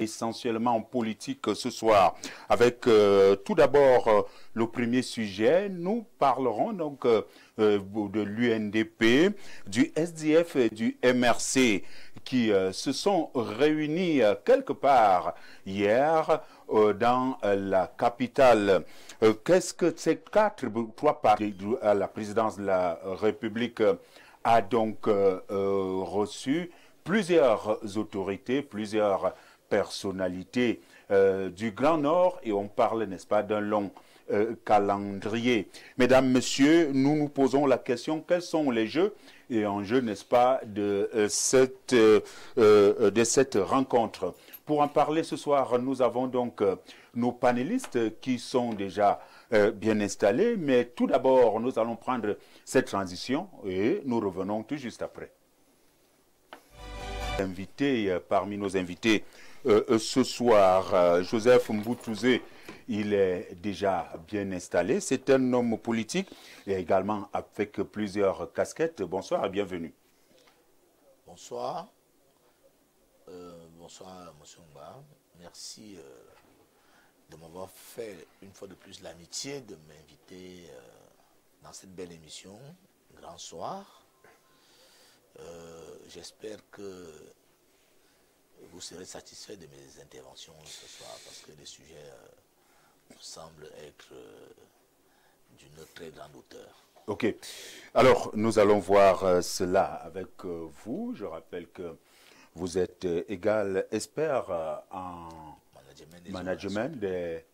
essentiellement politique ce soir. Avec tout d'abord le premier sujet, nous parlerons donc de l'UNDP, du SDF et du MRC qui se sont réunis quelque part hier dans la capitale. Qu'est-ce que ces trois partis à la présidence de la République a donc reçu plusieurs autorités, plusieurs personnalités du Grand Nord, et on parle, n'est-ce pas, d'un long calendrier. Mesdames, Messieurs, nous nous posons la question, quels sont les jeux et enjeux, n'est-ce pas, de cette rencontre? Pour en parler ce soir, nous avons donc nos panélistes qui sont déjà bien installés, mais tout d'abord, nous allons prendre cette transition et nous revenons tout juste après. Parmi nos invités ce soir, Joseph Mboutouzé, il est déjà bien installé. C'est un homme politique et également avec plusieurs casquettes. Bonsoir et bienvenue. Bonsoir. Bonsoir, M. Mba. Merci de m'avoir fait une fois de plus l'amitié de m'inviter dans cette belle émission, Grand Soir. J'espère que vous serez satisfait de mes interventions ce soir parce que les sujets me semblent être d'une très grande hauteur. Ok. Alors, nous allons voir cela avec vous. Je rappelle que vous êtes égal expert en management des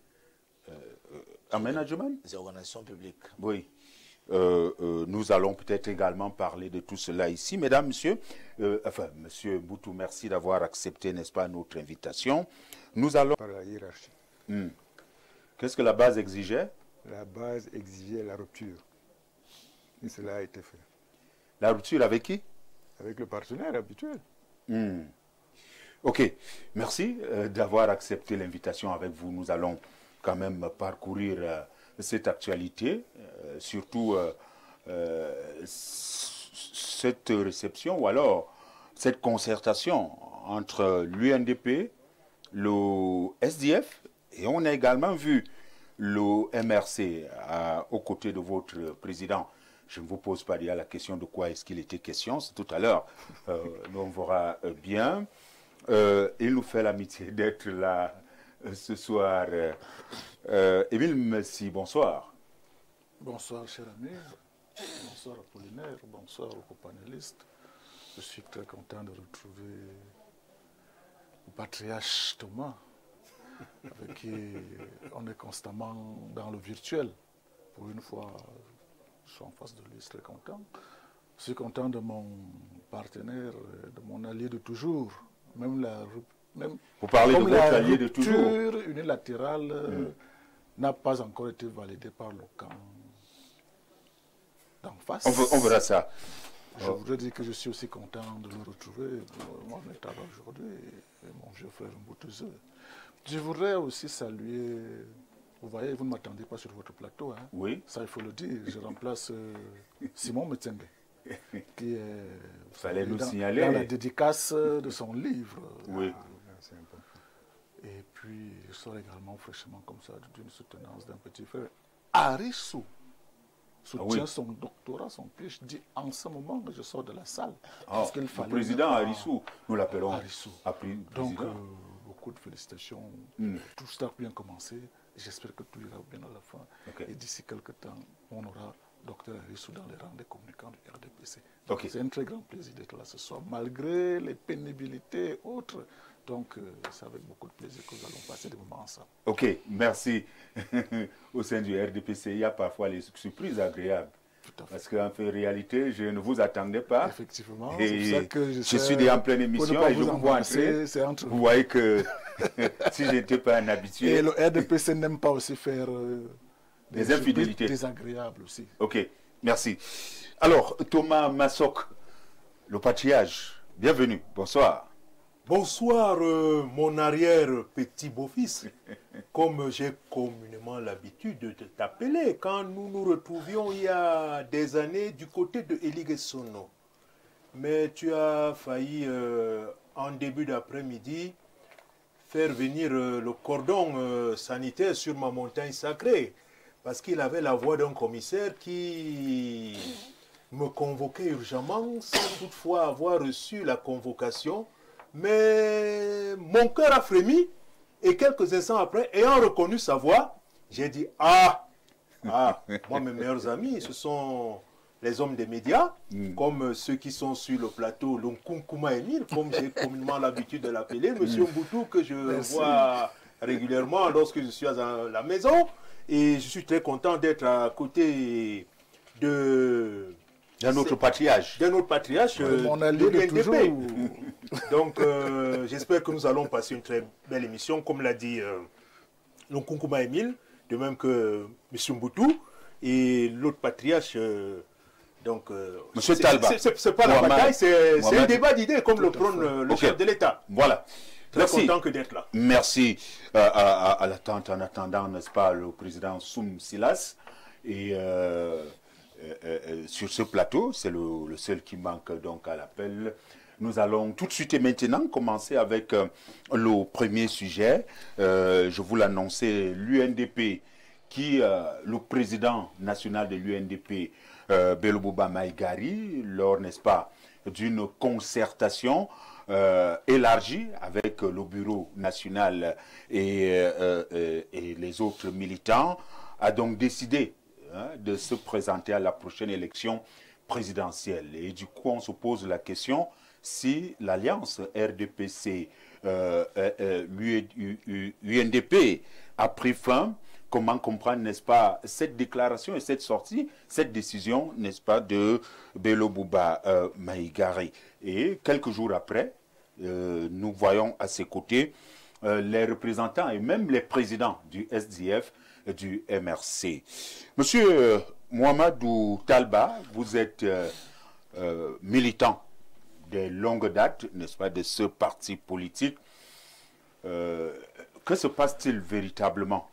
organisations publiques. Oui. Nous allons peut-être également parler de tout cela ici. Mesdames, Messieurs, Monsieur Mboutou, merci d'avoir accepté, n'est-ce pas, notre invitation. Nous allons... Par la hiérarchie. Qu'est-ce que la base exigeait? La base exigeait la rupture. Et cela a été fait. La rupture avec qui? Avec le partenaire habituel. Ok, merci d'avoir accepté l'invitation avec vous. Nous allons quand même parcourir cette actualité, surtout cette réception ou alors cette concertation entre l'UNDP, le SDF, et on a également vu le MRC aux côtés de votre président. Je ne vous pose pas déjà la question de quoi est-ce qu'il était question, c'est tout à l'heure. On verra bien. Il nous fait l'amitié d'être là ce soir. Émile Messi, bonsoir. Bonsoir, cher ami. Bonsoir, Apollinaire. Bonsoir aux copanélistes. Je suis très content de retrouver le patriarche Thomas, avec qui on est constamment dans le virtuel. Pour une fois, je suis en face de lui, je suis très content. Je suis content de mon partenaire, de mon allié de toujours. Même vous parlez de votre allié de toujours. La rupture unilatérale n'a pas encore été validée par le camp d'en face. On verra ça. Je voudrais dire que je suis aussi content de le retrouver, mon état d'aujourd'hui, et mon vieux frère Mboutouzé. Je voudrais aussi saluer, vous voyez, vous ne m'attendez pas sur votre plateau, hein? Oui. Ça il faut le dire, je remplace Simon Metsembe, qui est fallait nous signaler dans la dédicace de son livre. Oui. Et puis, je sors également fraîchement comme ça d'une soutenance d'un petit frère. Arissou soutient son doctorat, son PhD en ce moment que je sors de la salle. Parce qu'il fallait le président Arissou, nous l'appelons Arissou. Donc, beaucoup de félicitations. Tout ça a bien commencé. J'espère que tout ira bien à la fin. Et d'ici quelques temps, on aura Dr Arissou dans les rangs des communicants du RDPC. C'est un très grand plaisir d'être là ce soir, malgré les pénibilités et autres. Donc, c'est avec beaucoup de plaisir que nous allons passer des moments ensemble. Ok, merci. Au sein du RDPC, il y a parfois les surprises agréables. Parce qu'en réalité, je ne vous attendais pas. Effectivement, et c'est pour ça que je suis en pleine émission et je vous vois entrer. Vous voyez que si je n'étais pas un habitué... Et le RDPC n'aime pas aussi faire des infidélités désagréables aussi. Ok, merci. Alors, Thomas Massok, le patriarche, bienvenue, bonsoir. Bonsoir, mon arrière-petit beau-fils, comme j'ai communément l'habitude de t'appeler, quand nous nous retrouvions il y a des années du côté de Eligesono. Mais tu as failli, en début d'après-midi, faire venir le cordon sanitaire sur ma montagne sacrée. Parce qu'il avait la voix d'un commissaire qui me convoquait urgemment sans toutefois avoir reçu la convocation. Mais mon cœur a frémi et quelques instants après, ayant reconnu sa voix, j'ai dit « Ah, moi mes meilleurs amis, ce sont les hommes des médias, comme ceux qui sont sur le plateau, l'Onkunkuma Emile, comme j'ai communément l'habitude de l'appeler, Monsieur Mboutou, que je vois régulièrement lorsque je suis à la maison. Et je suis très content d'être à côté d'un autre patriarche. D'un autre patriarche, mon allié de toujours. Donc, j'espère que nous allons passer une très belle émission, comme l'a dit l'Onkunkuma Emile, de même que M. Mboutou, et l'autre patriarche, donc... Monsieur Talba. C'est pas la bataille, c'est un débat d'idées, comme le prône le chef de l'État. Voilà. Très content que d'être là. Merci à l'attente, en attendant, n'est-ce pas, le président Soum Silas. Et sur ce plateau, c'est le seul qui manque donc à l'appel. Nous allons tout de suite et maintenant commencer avec le premier sujet. Je vous l'annonçais, l'UNDP, le président national de l'UNDP, Belobouba Maïgari, lors, n'est-ce pas, d'une concertation élargie avec le bureau national et les autres militants, a donc décidé de se présenter à la prochaine élection présidentielle. Et du coup, on se pose la question si l'alliance RDPC UNDP a pris fin. Comment comprendre, n'est-ce pas, cette déclaration et cette sortie, cette décision, n'est-ce pas, de Belobouba Maïgari. Et quelques jours après, nous voyons à ses côtés les représentants et même les présidents du SDF et du MRC. Monsieur Mohamedou Talba, vous êtes militant de longue date, n'est-ce pas, de ce parti politique. Que se passe-t-il véritablement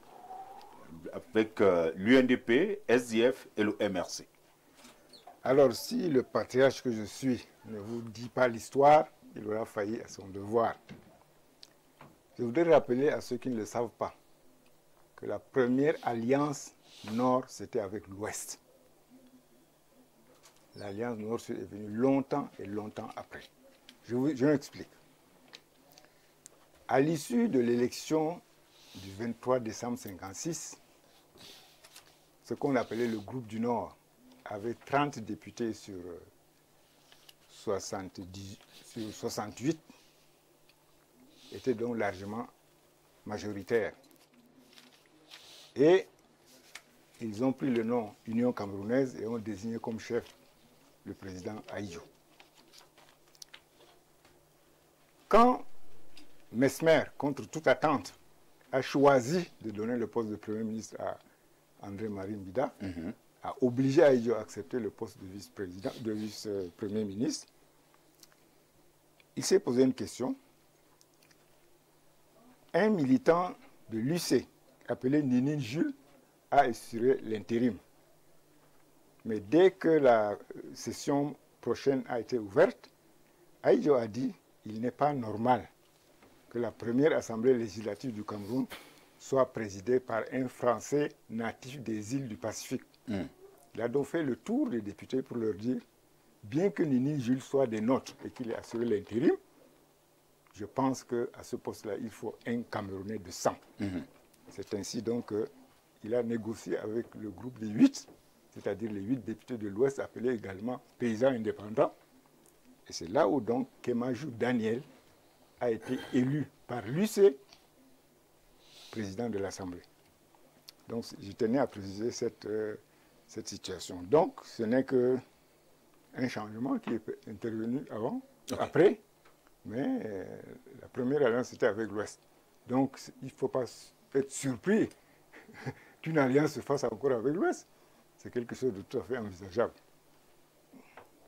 avec l'UNDP, SDF et le MRC? Alors, si le patriarche que je suis ne vous dit pas l'histoire, il aura failli à son devoir. Je voudrais rappeler à ceux qui ne le savent pas que la première alliance Nord, c'était avec l'Ouest. L'alliance Nord-Sud est venue longtemps et longtemps après. Je m'explique. À l'issue de l'élection du 23 décembre 1956, ce qu'on appelait le groupe du Nord avait 30 députés sur 68, était donc largement majoritaire. Et ils ont pris le nom Union camerounaise et ont désigné comme chef le président Ahidjo. Quand Mesmer, contre toute attente, a choisi de donner le poste de Premier ministre à André-Marie Mbida, a obligé Ahidjo à accepter le poste de vice-président, de vice-premier ministre, il s'est posé une question. Un militant de l'UC, appelé Ninin Jules, a assuré l'intérim. Mais dès que la session prochaine a été ouverte, Ahidjo a dit qu'il n'est pas normal que la première assemblée législative du Cameroun soit présidée par un Français natif des îles du Pacifique. Il a donc fait le tour des députés pour leur dire, bien que Ninin Jules soit des nôtres et qu'il ait assuré l'intérim, je pense qu'à ce poste-là, il faut un Camerounais de sang. C'est ainsi donc qu'il a négocié avec le groupe des 8, c'est-à-dire les 8 députés de l'Ouest, appelés également paysans indépendants. Et c'est là où donc Kemajou Daniel a été élu par l'UC président de l'Assemblée. Donc je tenais à préciser cette situation. Donc ce n'est qu'un changement qui est intervenu avant, après, mais la première alliance était avec l'Ouest. Donc il ne faut pas être surpris qu'une alliance se fasse encore avec l'Ouest. C'est quelque chose de tout à fait envisageable.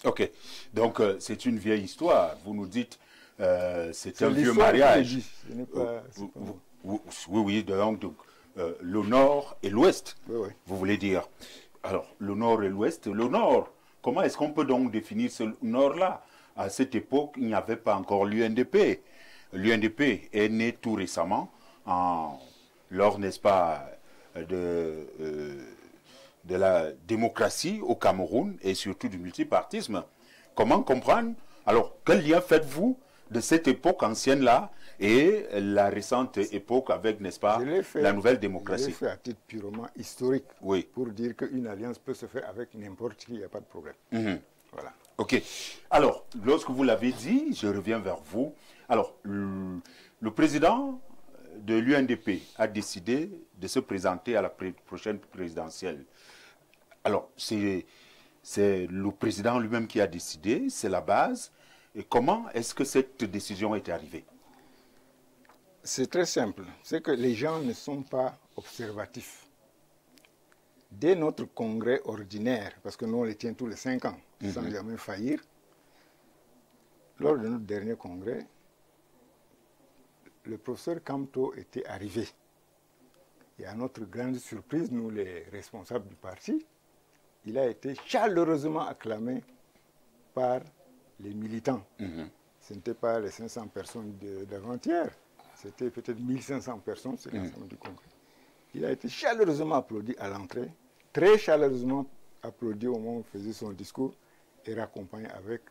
Ok, donc c'est une vieille histoire. Vous nous dites c'est un vieux mariage. Oui, donc le Nord et l'Ouest, vous voulez dire. Alors, le Nord et l'Ouest, le Nord, comment est-ce qu'on peut donc définir ce Nord-là? À cette époque, il n'y avait pas encore l'UNDP. l'UNDP est né tout récemment, lors, n'est-ce pas, de la démocratie au Cameroun et surtout du multipartisme. Comment comprendre? Alors, quel lien faites-vous de cette époque ancienne-là et la récente époque avec, n'est-ce pas, la nouvelle démocratie? Je l'ai fait à titre purement historique, oui, pour dire qu'une alliance peut se faire avec n'importe qui, il n'y a pas de problème. Voilà. Ok. Alors, lorsque vous l'avez dit, je reviens vers vous. Alors, le président de l'UNDP a décidé de se présenter à la prochaine présidentielle. Alors, c'est le président lui-même qui a décidé, c'est la base. Et comment est-ce que cette décision est arrivée? C'est très simple. C'est que les gens ne sont pas observatifs. Dès notre congrès ordinaire, parce que nous on les tient tous les 5 ans, sans jamais faillir, lors de notre dernier congrès, le professeur Kamto était arrivé. Et à notre grande surprise, nous les responsables du parti, il a été chaleureusement acclamé par les militants. Ce n'était pas les 500 personnes d'avant-hier, c'était peut-être 1500 personnes, c'est l'ensemble du congrès. Il a été chaleureusement applaudi à l'entrée, très chaleureusement applaudi au moment où il faisait son discours et raccompagné avec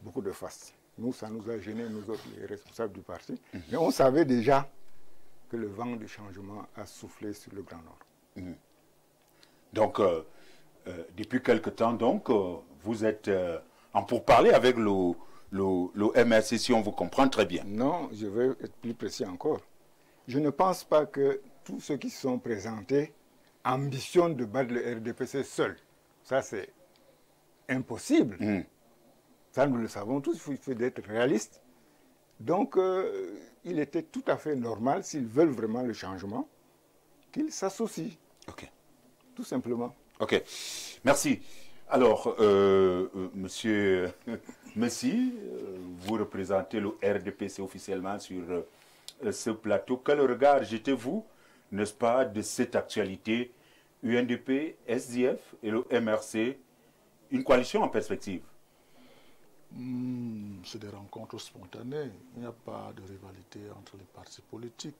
beaucoup de faste. Nous, ça nous a gênés, nous autres, les responsables du parti. Mais on savait déjà que le vent du changement a soufflé sur le Grand Nord. Donc, depuis quelque temps, donc, vous êtes en pourparlers avec le MRC, si on vous comprend très bien. Non, je vais être plus précis encore. Je ne pense pas que tous ceux qui se sont présentés ambitionnent de battre le RDPC seul. Ça, c'est impossible. Ça, nous le savons tous, il faut être réaliste. Donc, il était tout à fait normal, s'ils veulent vraiment le changement, qu'ils s'associent. Ok. Tout simplement. Ok. Merci. Alors, monsieur Messi, vous représentez le RDPC officiellement sur ce plateau. Quel regard jetez-vous, n'est-ce pas, de cette actualité UNDP, SDF et le MRC, une coalition en perspective? C'est des rencontres spontanées. Il n'y a pas de rivalité entre les partis politiques.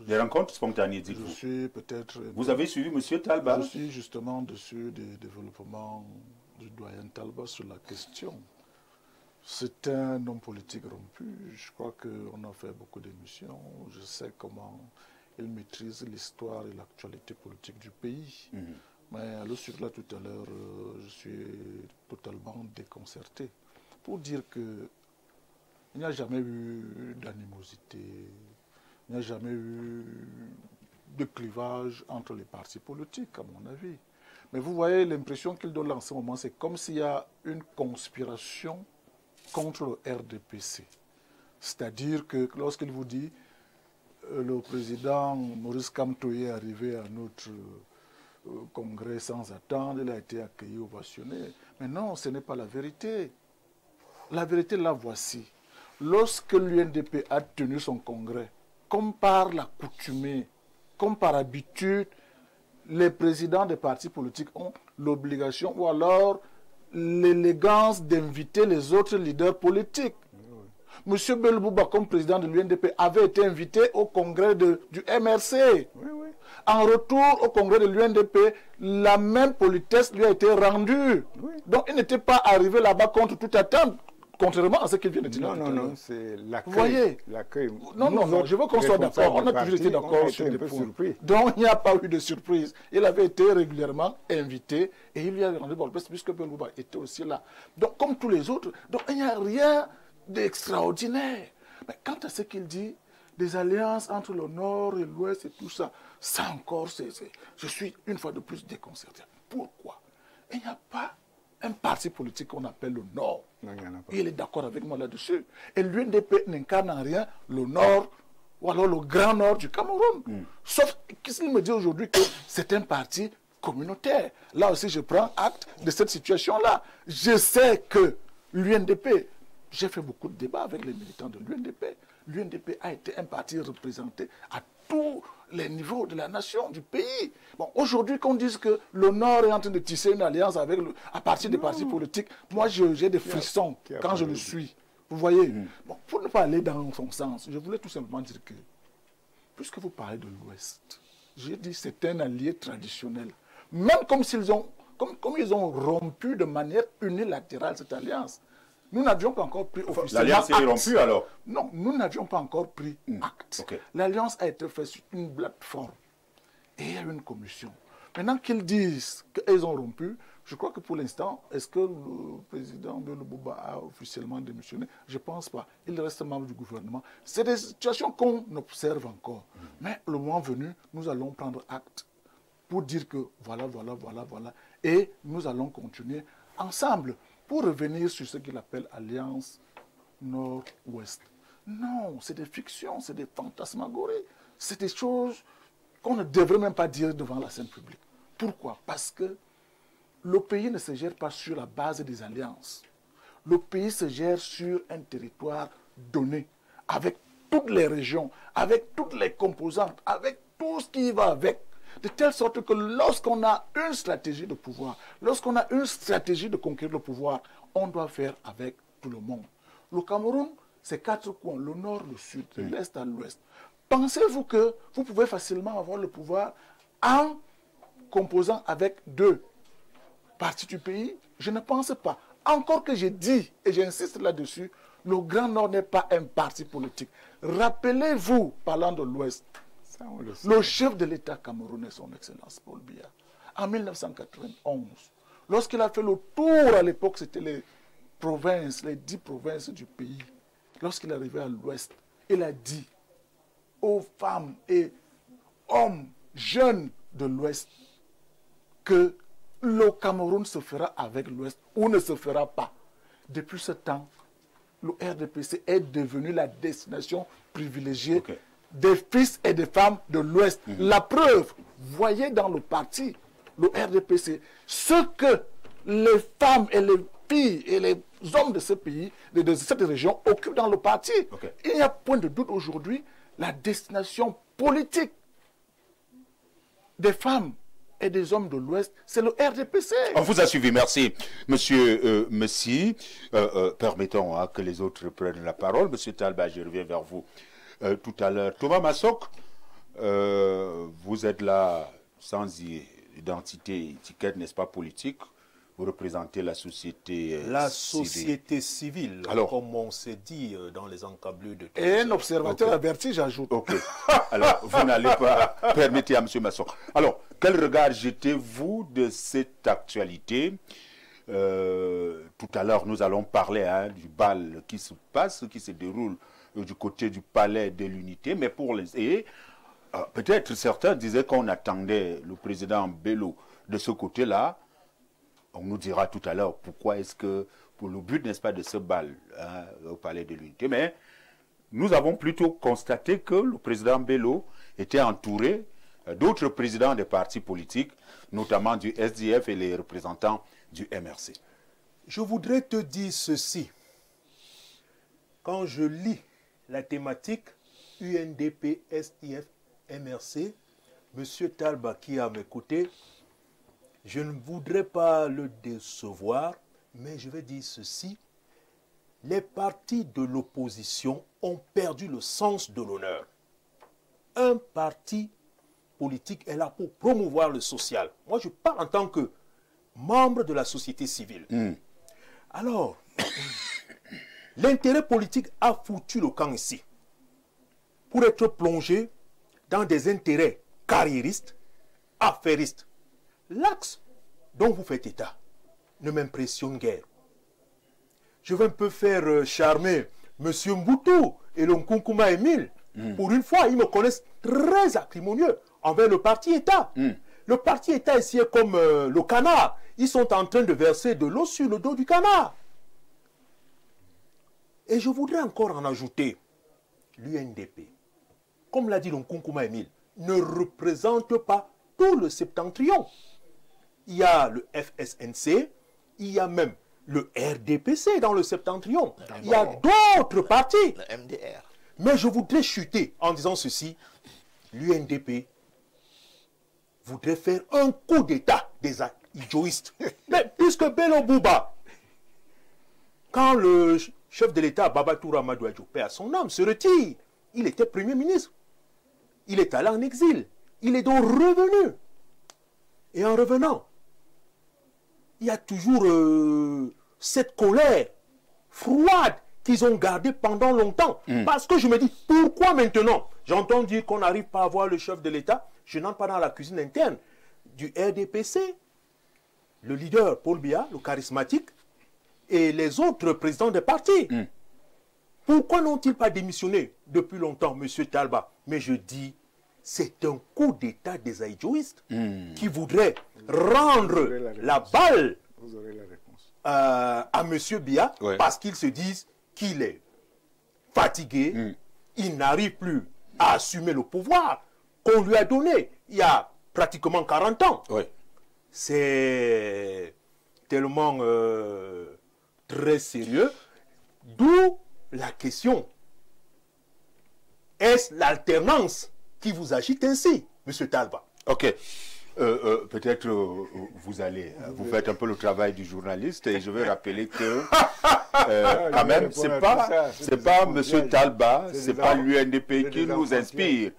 Des rencontres spontanées, dites-vous? Je suis peut-être... Vous avez suivi M. Talba? Je suis justement dessus des développements du doyen Talba sur la question. C'est un homme politique rompu. Je crois qu'on a fait beaucoup d'émissions. Je sais comment il maîtrise l'histoire et l'actualité politique du pays. Mais à le sujet là tout à l'heure, je suis totalement déconcerté. Pour dire qu'il n'y a jamais eu d'animosité, il n'y a jamais eu de clivage entre les partis politiques, à mon avis. Mais vous voyez, l'impression qu'il donne en ce moment, c'est comme s'il y a une conspiration contre le RDPC. C'est-à-dire que lorsqu'il vous dit le président Maurice Kamto est arrivé à notre congrès sans attendre, il a été accueilli, ovationné. Mais non, ce n'est pas la vérité. La vérité, la voici. Lorsque l'UNDP a tenu son congrès, comme par l'accoutumée, comme par habitude, les présidents des partis politiques ont l'obligation ou alors l'élégance d'inviter les autres leaders politiques. Monsieur Belbouba, comme président de l'UNDP, avait été invité au congrès du MRC. En retour au congrès de l'UNDP, la même politesse lui a été rendue. Donc il n'était pas arrivé là-bas contre toute attente, contrairement à ce qu'il vient de dire. Non, c'est l'accueil. Vous voyez? Non, je veux qu'on soit d'accord. On a toujours été d'accord sur des points. Donc il n'y a pas eu de surprise. Il avait été régulièrement invité et il lui a rendu bon, puisque Belbouba était aussi là. Donc comme tous les autres, donc il n'y a rien d'extraordinaire. Mais quant à ce qu'il dit, des alliances entre le Nord et l'Ouest et tout ça, ça encore, je suis une fois de plus déconcerté. Pourquoi? Il n'y a pas un parti politique qu'on appelle le Nord. Non, il n'y en a pas. Et il est d'accord avec moi là-dessus. Et l'UNDP n'incarne en rien le Nord ou alors le Grand Nord du Cameroun. Sauf qu'il me dit aujourd'hui que c'est un parti communautaire. Là aussi, je prends acte de cette situation-là. Je sais que l'UNDP, j'ai fait beaucoup de débats avec les militants de l'UNDP. L'UNDP a été un parti représenté à tous les niveaux de la nation, du pays. Bon, aujourd'hui, qu'on dise que le Nord est en train de tisser une alliance avec à partir des partis politiques, moi, j'ai des frissons quand je le suis. Vous voyez, bon, pour ne pas aller dans son sens, je voulais tout simplement dire que, puisque vous parlez de l'Ouest, j'ai dit c'est un allié traditionnel. Même comme s'ils ont, comme ils ont rompu de manière unilatérale cette alliance, nous n'avions pas encore pris officiellement l'alliance est rompue alors? Non, nous n'avions pas encore pris acte. Okay. L'alliance a été faite sur une plateforme et il y a une commission. Maintenant qu'ils disent qu'ils ont rompu, je crois que pour l'instant, est-ce que le président Bello Bouba a officiellement démissionné? Je ne pense pas. Il reste membre du gouvernement. C'est des situations qu'on observe encore. Mais le moment venu, nous allons prendre acte pour dire que voilà. Et nous allons continuer ensemble pour revenir sur ce qu'il appelle Alliance Nord-Ouest. Non, c'est des fictions, c'est des fantasmagories. C'est des choses qu'on ne devrait même pas dire devant la scène publique. Pourquoi? Parce que le pays ne se gère pas sur la base des alliances. Le pays se gère sur un territoire donné, avec toutes les régions, avec toutes les composantes, avec tout ce qui va avec. De telle sorte que lorsqu'on a une stratégie de pouvoir, lorsqu'on a une stratégie de conquérir le pouvoir, on doit faire avec tout le monde. Le Cameroun, c'est 4 coins, le nord, le sud, de l'est à l'ouest. Pensez-vous que vous pouvez facilement avoir le pouvoir en composant avec 2 parties du pays? Je ne pense pas. Encore que j'ai dit, et j'insiste là-dessus, le Grand Nord n'est pas un parti politique. Rappelez-vous, parlant de l'Ouest, le chef de l'État camerounais, son Excellence Paul Biya, en 1991, lorsqu'il a fait le tour, à l'époque, c'était les provinces, les 10 provinces du pays, lorsqu'il est arrivé à l'Ouest, il a dit aux femmes et hommes jeunes de l'Ouest que le Cameroun se fera avec l'Ouest ou ne se fera pas. Depuis ce temps, le RDPC est devenu la destination privilégiée des fils et des femmes de l'Ouest. La preuve, voyez dans le parti, le RDPC, ce que les femmes et les filles et les hommes de ce pays, de cette région, occupent dans le parti. Il n'y a point de doute aujourd'hui, la destination politique des femmes et des hommes de l'Ouest, c'est le RDPC. On vous a suivi, merci. Monsieur Messi, permettons que les autres prennent la parole. Monsieur Talba, je reviens vers vous tout à l'heure. Thomas Massok, vous êtes là sans identité, étiquette, n'est-ce pas, politique. Vous représentez la société civile, alors, comme on s'est dit dans les encablures de... Et un observateur averti, j'ajoute. Alors, vous n'allez pas permettre à M. Masson. Alors, quel regard jetez-vous de cette actualité? Tout à l'heure, nous allons parler du bal qui se passe, qui se déroule du côté du palais de l'unité. Mais pour les... peut-être certains disaient qu'on attendait le président Bello de ce côté-là. On nous dira tout à l'heure pourquoi est-ce que, pour le but, n'est-ce pas, de ce bal au palais de l'unité. Mais nous avons plutôt constaté que le président Bello était entouré d'autres présidents des partis politiques, notamment du SDF et les représentants du MRC. Je voudrais te dire ceci. Quand je lis la thématique UNDP, SDF, MRC, M. Talba qui est à mes côtés, je ne voudrais pas le décevoir, mais je vais dire ceci. Les partis de l'opposition ont perdu le sens de l'honneur. Un parti politique est là pour promouvoir le social. Moi, je parle en tant que membre de la société civile. Alors, l'intérêt politique a foutu le camp ici pour être plongé dans des intérêts carriéristes, affairistes. L'axe dont vous faites état ne m'impressionne guère. Je vais un peu faire charmer M. Mboutou et le Nkunkuma Émile. Pour une fois, ils me connaissent très acrimonieux envers le parti État. Le parti État ici est comme le canard. Ils sont en train de verser de l'eau sur le dos du canard. Et je voudrais encore en ajouter, l'UNDP, comme l'a dit le Nkunkuma Émile, ne représente pas tout le septentrion. Il y a le FSNC, il y a même le RDPC dans le septentrion. Il y a d'autres partis. Le MDR. Mais je voudrais chuter en disant ceci. L'UNDP voudrait faire un coup d'État des idioïstes. Mais puisque Bello Bouba, quand le chef de l'État, Babatou Ramadou Adjopé, à son âme, se retire. Il était Premier ministre. Il est allé en exil. Il est donc revenu. Et en revenant, il y a toujours cette colère froide qu'ils ont gardée pendant longtemps. Parce que je me dis, pourquoi maintenant? J'entends dire qu'on n'arrive pas à voir le chef de l'État. Je n'entre pas dans la cuisine interne du RDPC. Le leader, Paul Biya, le charismatique, et les autres présidents des partis. Pourquoi n'ont-ils pas démissionné depuis longtemps, M. Talba? Mais je dis, c'est un coup d'État des aïdjoïstes qui voudrait rendre la balle Vous aurez la réponse. à M. Biya Ouais. parce qu'ils se disent qu'il est fatigué, il n'arrive plus à assumer le pouvoir qu'on lui a donné il y a pratiquement 40 ans. Oui. C'est tellement très sérieux, d'où la question. Est-ce l'alternance qui vous agite ainsi, M. Talba? Ok. Peut-être vous allez, vous faites un peu le travail du journaliste et je vais rappeler que quand même, c'est pas M. Talba, c'est pas l'UNDP qui nous inspire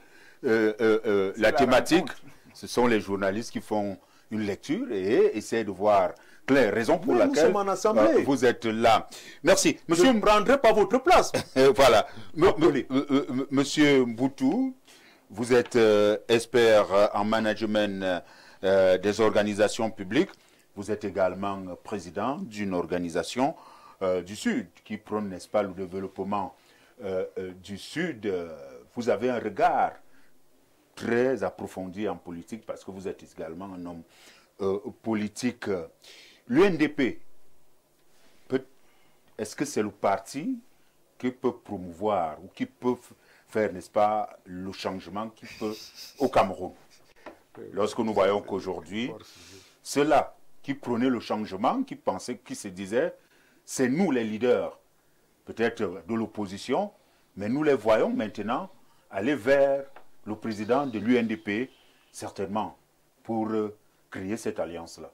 la thématique. Ce sont les journalistes qui font une lecture et essaient de voir clair, raison pour Mais nous laquelle sommes en assemblée. vous êtes là. Merci. Je ne prendrai pas votre place. Voilà. Appelez. Monsieur Mboutou, vous êtes expert en management des organisations publiques. Vous êtes également président d'une organisation du Sud qui prône, n'est-ce pas, le développement du Sud. Vous avez un regard très approfondi en politique parce que vous êtes également un homme politique. L'UNDP, est-ce que c'est le parti qui peut promouvoir ou qui peut faire, n'est-ce pas, le changement qui peut au Cameroun? Lorsque nous voyons qu'aujourd'hui, ceux-là qui prenaient le changement, qui pensaient, qui se disaient, c'est nous les leaders, peut-être de l'opposition, mais nous les voyons maintenant aller vers le président de l'UNDP, certainement, pour créer cette alliance-là.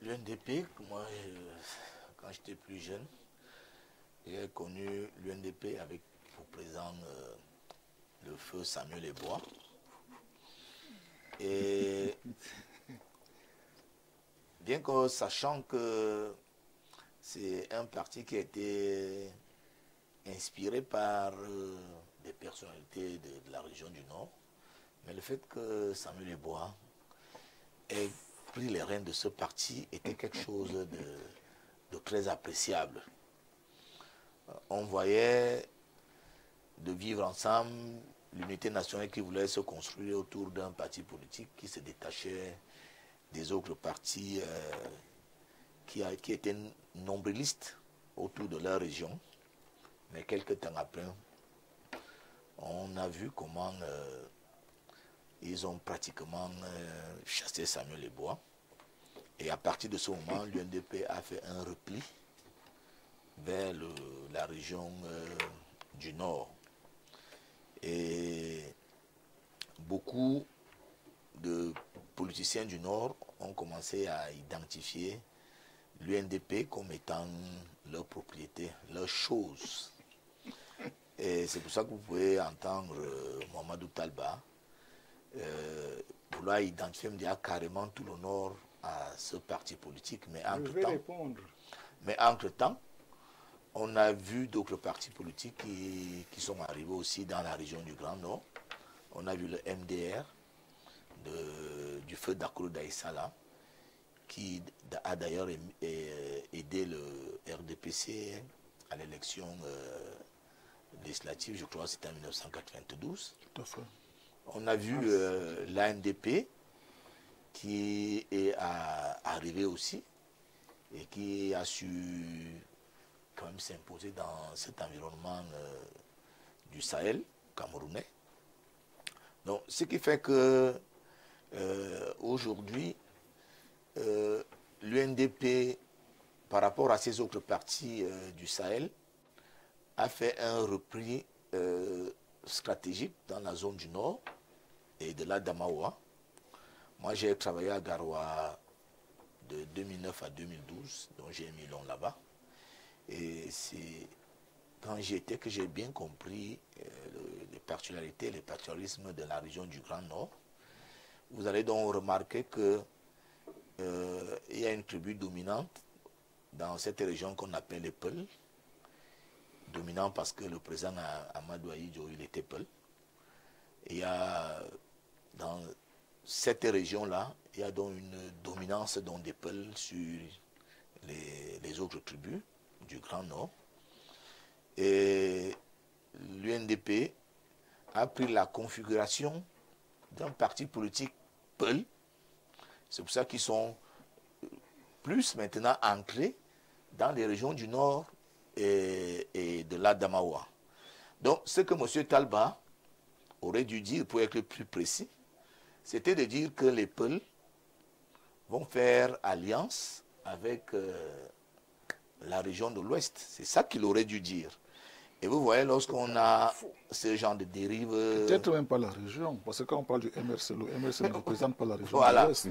L'UNDP, moi, quand j'étais plus jeune, j'ai connu l'UNDP avec pour président le feu Samuel Ebois. Et bien que sachant que c'est un parti qui a été inspiré par des personnalités de la région du Nord, mais le fait que Samuel Ebois ait pris les rênes de ce parti était quelque chose de très appréciable. On voyait de vivre ensemble l'unité nationale qui voulait se construire autour d'un parti politique qui se détachait des autres partis qui étaient nombrilistes autour de leur région. Mais quelques temps après, on a vu comment ils ont pratiquement chassé Samuel Ebois. Et à partir de ce moment, l'UNDP a fait un repli vers la région du Nord. Et beaucoup de politiciens du Nord ont commencé à identifier l'UNDP comme étant leur propriété, leur chose. Et c'est pour ça que vous pouvez entendre Mamadou Talba vouloir identifier carrément tout le Nord à ce parti politique. Mais entre-temps, on a vu d'autres partis politiques qui sont arrivés aussi dans la région du Grand Nord. On a vu le MDR du feu Dakolo Daïsala, qui a d'ailleurs aidé le RDPC à l'élection législative, je crois que c'était en 1992. Tout à fait. On a vu l'ANDP qui est arrivé aussi et qui a su quand même s'imposer dans cet environnement du Sahel camerounais. Donc, ce qui fait que aujourd'hui, l'UNDP, par rapport à ces autres partis du Sahel, a fait un repli stratégique dans la zone du Nord et de la Damaoua. Moi, j'ai travaillé à Garoua de 2009 2009 à 2012, dont j'ai mis long là-bas. Et c'est quand j'y étais que j'ai bien compris les particularités, les particularismes de la région du Grand Nord. Vous allez donc remarquer que il y a une tribu dominante dans cette région qu'on appelle les Peuls. Dominant parce que le président Amadou Ahidjo, il était Peul. Il y a dans cette région-là, il y a donc une dominance des Peuls sur les autres tribus du Grand Nord. Et l'UNDP a pris la configuration d'un parti politique Peul. C'est pour ça qu'ils sont plus maintenant ancrés dans les régions du Nord et de l'Adamawa. Donc, ce que M. Talba aurait dû dire, pour être plus précis, c'était de dire que les Peuls vont faire alliance avec la région de l'Ouest. C'est ça qu'il aurait dû dire. Et vous voyez, lorsqu'on a ce genre de dérive... Peut-être même pas la région, parce que quand on parle du MRC, le MRC ne représente pas la région voilà. de l'Ouest.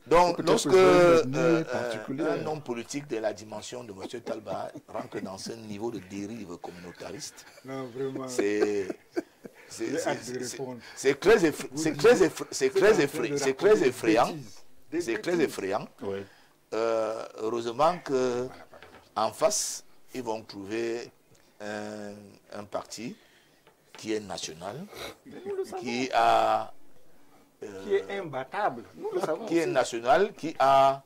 Donc, lorsque un homme politique de la dimension de M. Talba rentre dans ce niveau de dérive communautariste, c'est très effrayant. C'est très effrayant. Oui. Heureusement qu'en face, ils vont trouver un parti qui est national, qui est imbattable, qui est national, qui a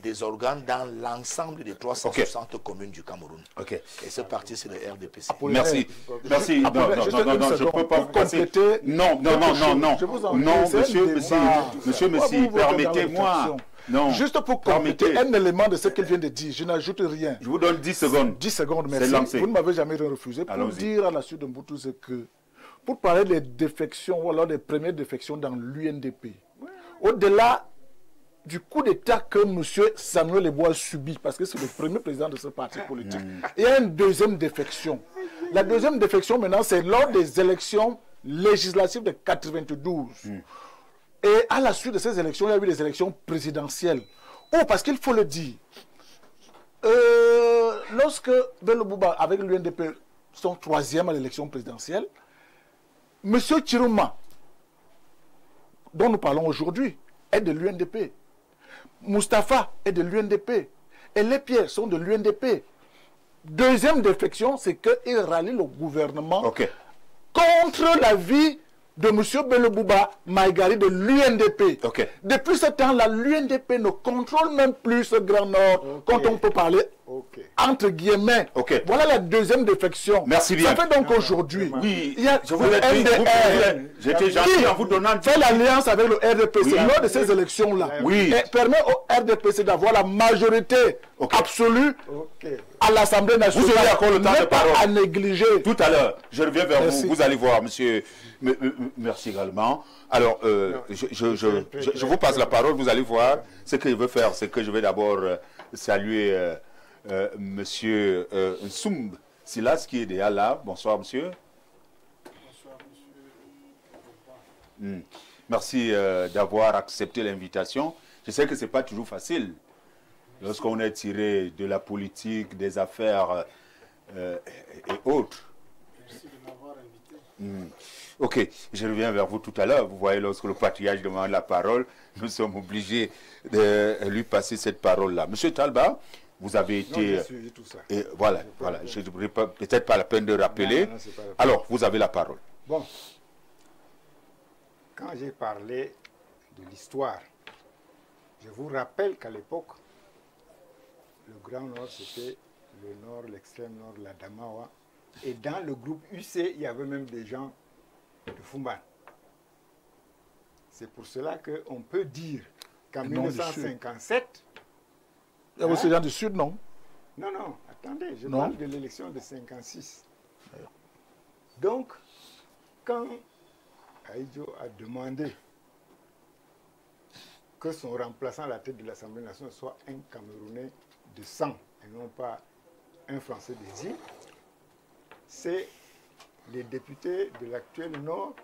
des organes dans l'ensemble des 360 communes du Cameroun. Okay. Et ce parti, c'est le RDPC. Merci. Merci. Non, je ne peux pas vous compléter. Non, monsieur, permettez-moi. Non. Juste pour compléter un élément de ce qu'il vient de dire, je n'ajoute rien. Je vous donne 10 secondes. 10 secondes, merci. Vous ne m'avez jamais refusé. Pour dire à la suite de Mboutou, c'est que, pour parler des défections, ou alors des premières défections dans l'UNDP, au-delà du coup d'État que M. Samuel Eboa a subi, parce que c'est le premier président de ce parti politique, il y a une deuxième défection. La deuxième défection, maintenant, c'est lors des élections législatives de 92. Et à la suite de ces élections, il y a eu des élections présidentielles. Oh, parce qu'il faut le dire, lorsque Bello Bouba, avec l'UNDP, sont troisième à l'élection présidentielle, M. Chiruma, dont nous parlons aujourd'hui, est de l'UNDP. Mustapha est de l'UNDP. Et les Pierre sont de l'UNDP. Deuxième défection, c'est qu'il rallie le gouvernement contre l'avis de M. Bello Bouba Maïgari de l'UNDP. Depuis ce temps-là, l'UNDP ne contrôle même plus ce Grand Nord, quand on peut parler entre guillemets. Voilà la deuxième défection. Merci bien. Ça fait donc aujourd'hui, il y a je vous l'ai dit, j'étais gentil en vous donnant... fait l'alliance avec le RDPC lors de ces élections-là. Et permet au RDPC d'avoir la majorité absolue à l'Assemblée nationale. Vous aurez encore le temps de parole. Pas à négliger. Tout à l'heure, je reviens vers vous. Vous allez voir, monsieur... Merci également. Alors, je vous passe la parole. Vous allez voir ce que je veux faire. C'est que je vais d'abord saluer monsieur Nsoum Silas qui est déjà là. Bonsoir, monsieur. Bonsoir, monsieur. Merci d'avoir accepté l'invitation. Je sais que ce n'est pas toujours facile lorsqu'on est tiré de la politique, des affaires et autres. Merci de m'avoir invité. Ok, je reviens vers vous tout à l'heure. Vous voyez, lorsque le patriarche demande la parole, nous sommes obligés de lui passer cette parole-là. Monsieur Talba, vous avez été... Non, j'ai suivi tout ça. Et voilà. Je n'ai peut-être pas la peine de rappeler. Non, alors, vous avez la parole. Bon, quand j'ai parlé de l'histoire, je vous rappelle qu'à l'époque, le Grand Nord, c'était le Nord, l'extrême Nord, la Damawa. Et dans le groupe UC, il y avait même des gens de Fumban. C'est pour cela qu'on peut dire qu'en 1957... Il y a aussi des gens du Sud, non? Non, attendez, je parle de l'élection de 56. Donc, quand Ahidjo a demandé que son remplaçant à la tête de l'Assemblée nationale soit un Camerounais de sang et non pas un Français des îles, c'est les députés de l'actuel Nord,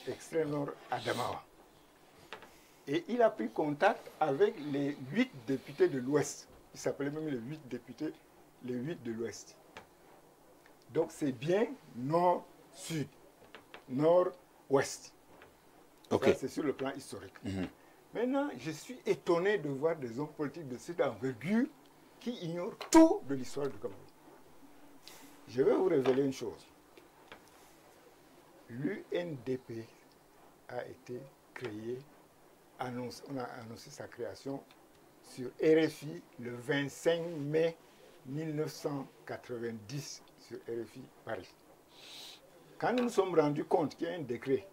extrême Nord, Adamawa. Et il a pris contact avec les 8 députés de l'Ouest. Il s'appelait même les 8 députés, les 8 de l'Ouest. Donc c'est bien nord-sud, nord-ouest. Ok. C'est sur le plan historique. Maintenant, je suis étonné de voir des hommes politiques de cette envergure qui ignorent tout de l'histoire du Cameroun. Je vais vous révéler une chose. L'UNDP a été créé, on a annoncé sa création sur RFI le 25 mai 1990 sur RFI Paris. Quand nous nous sommes rendus compte qu'il y a un décret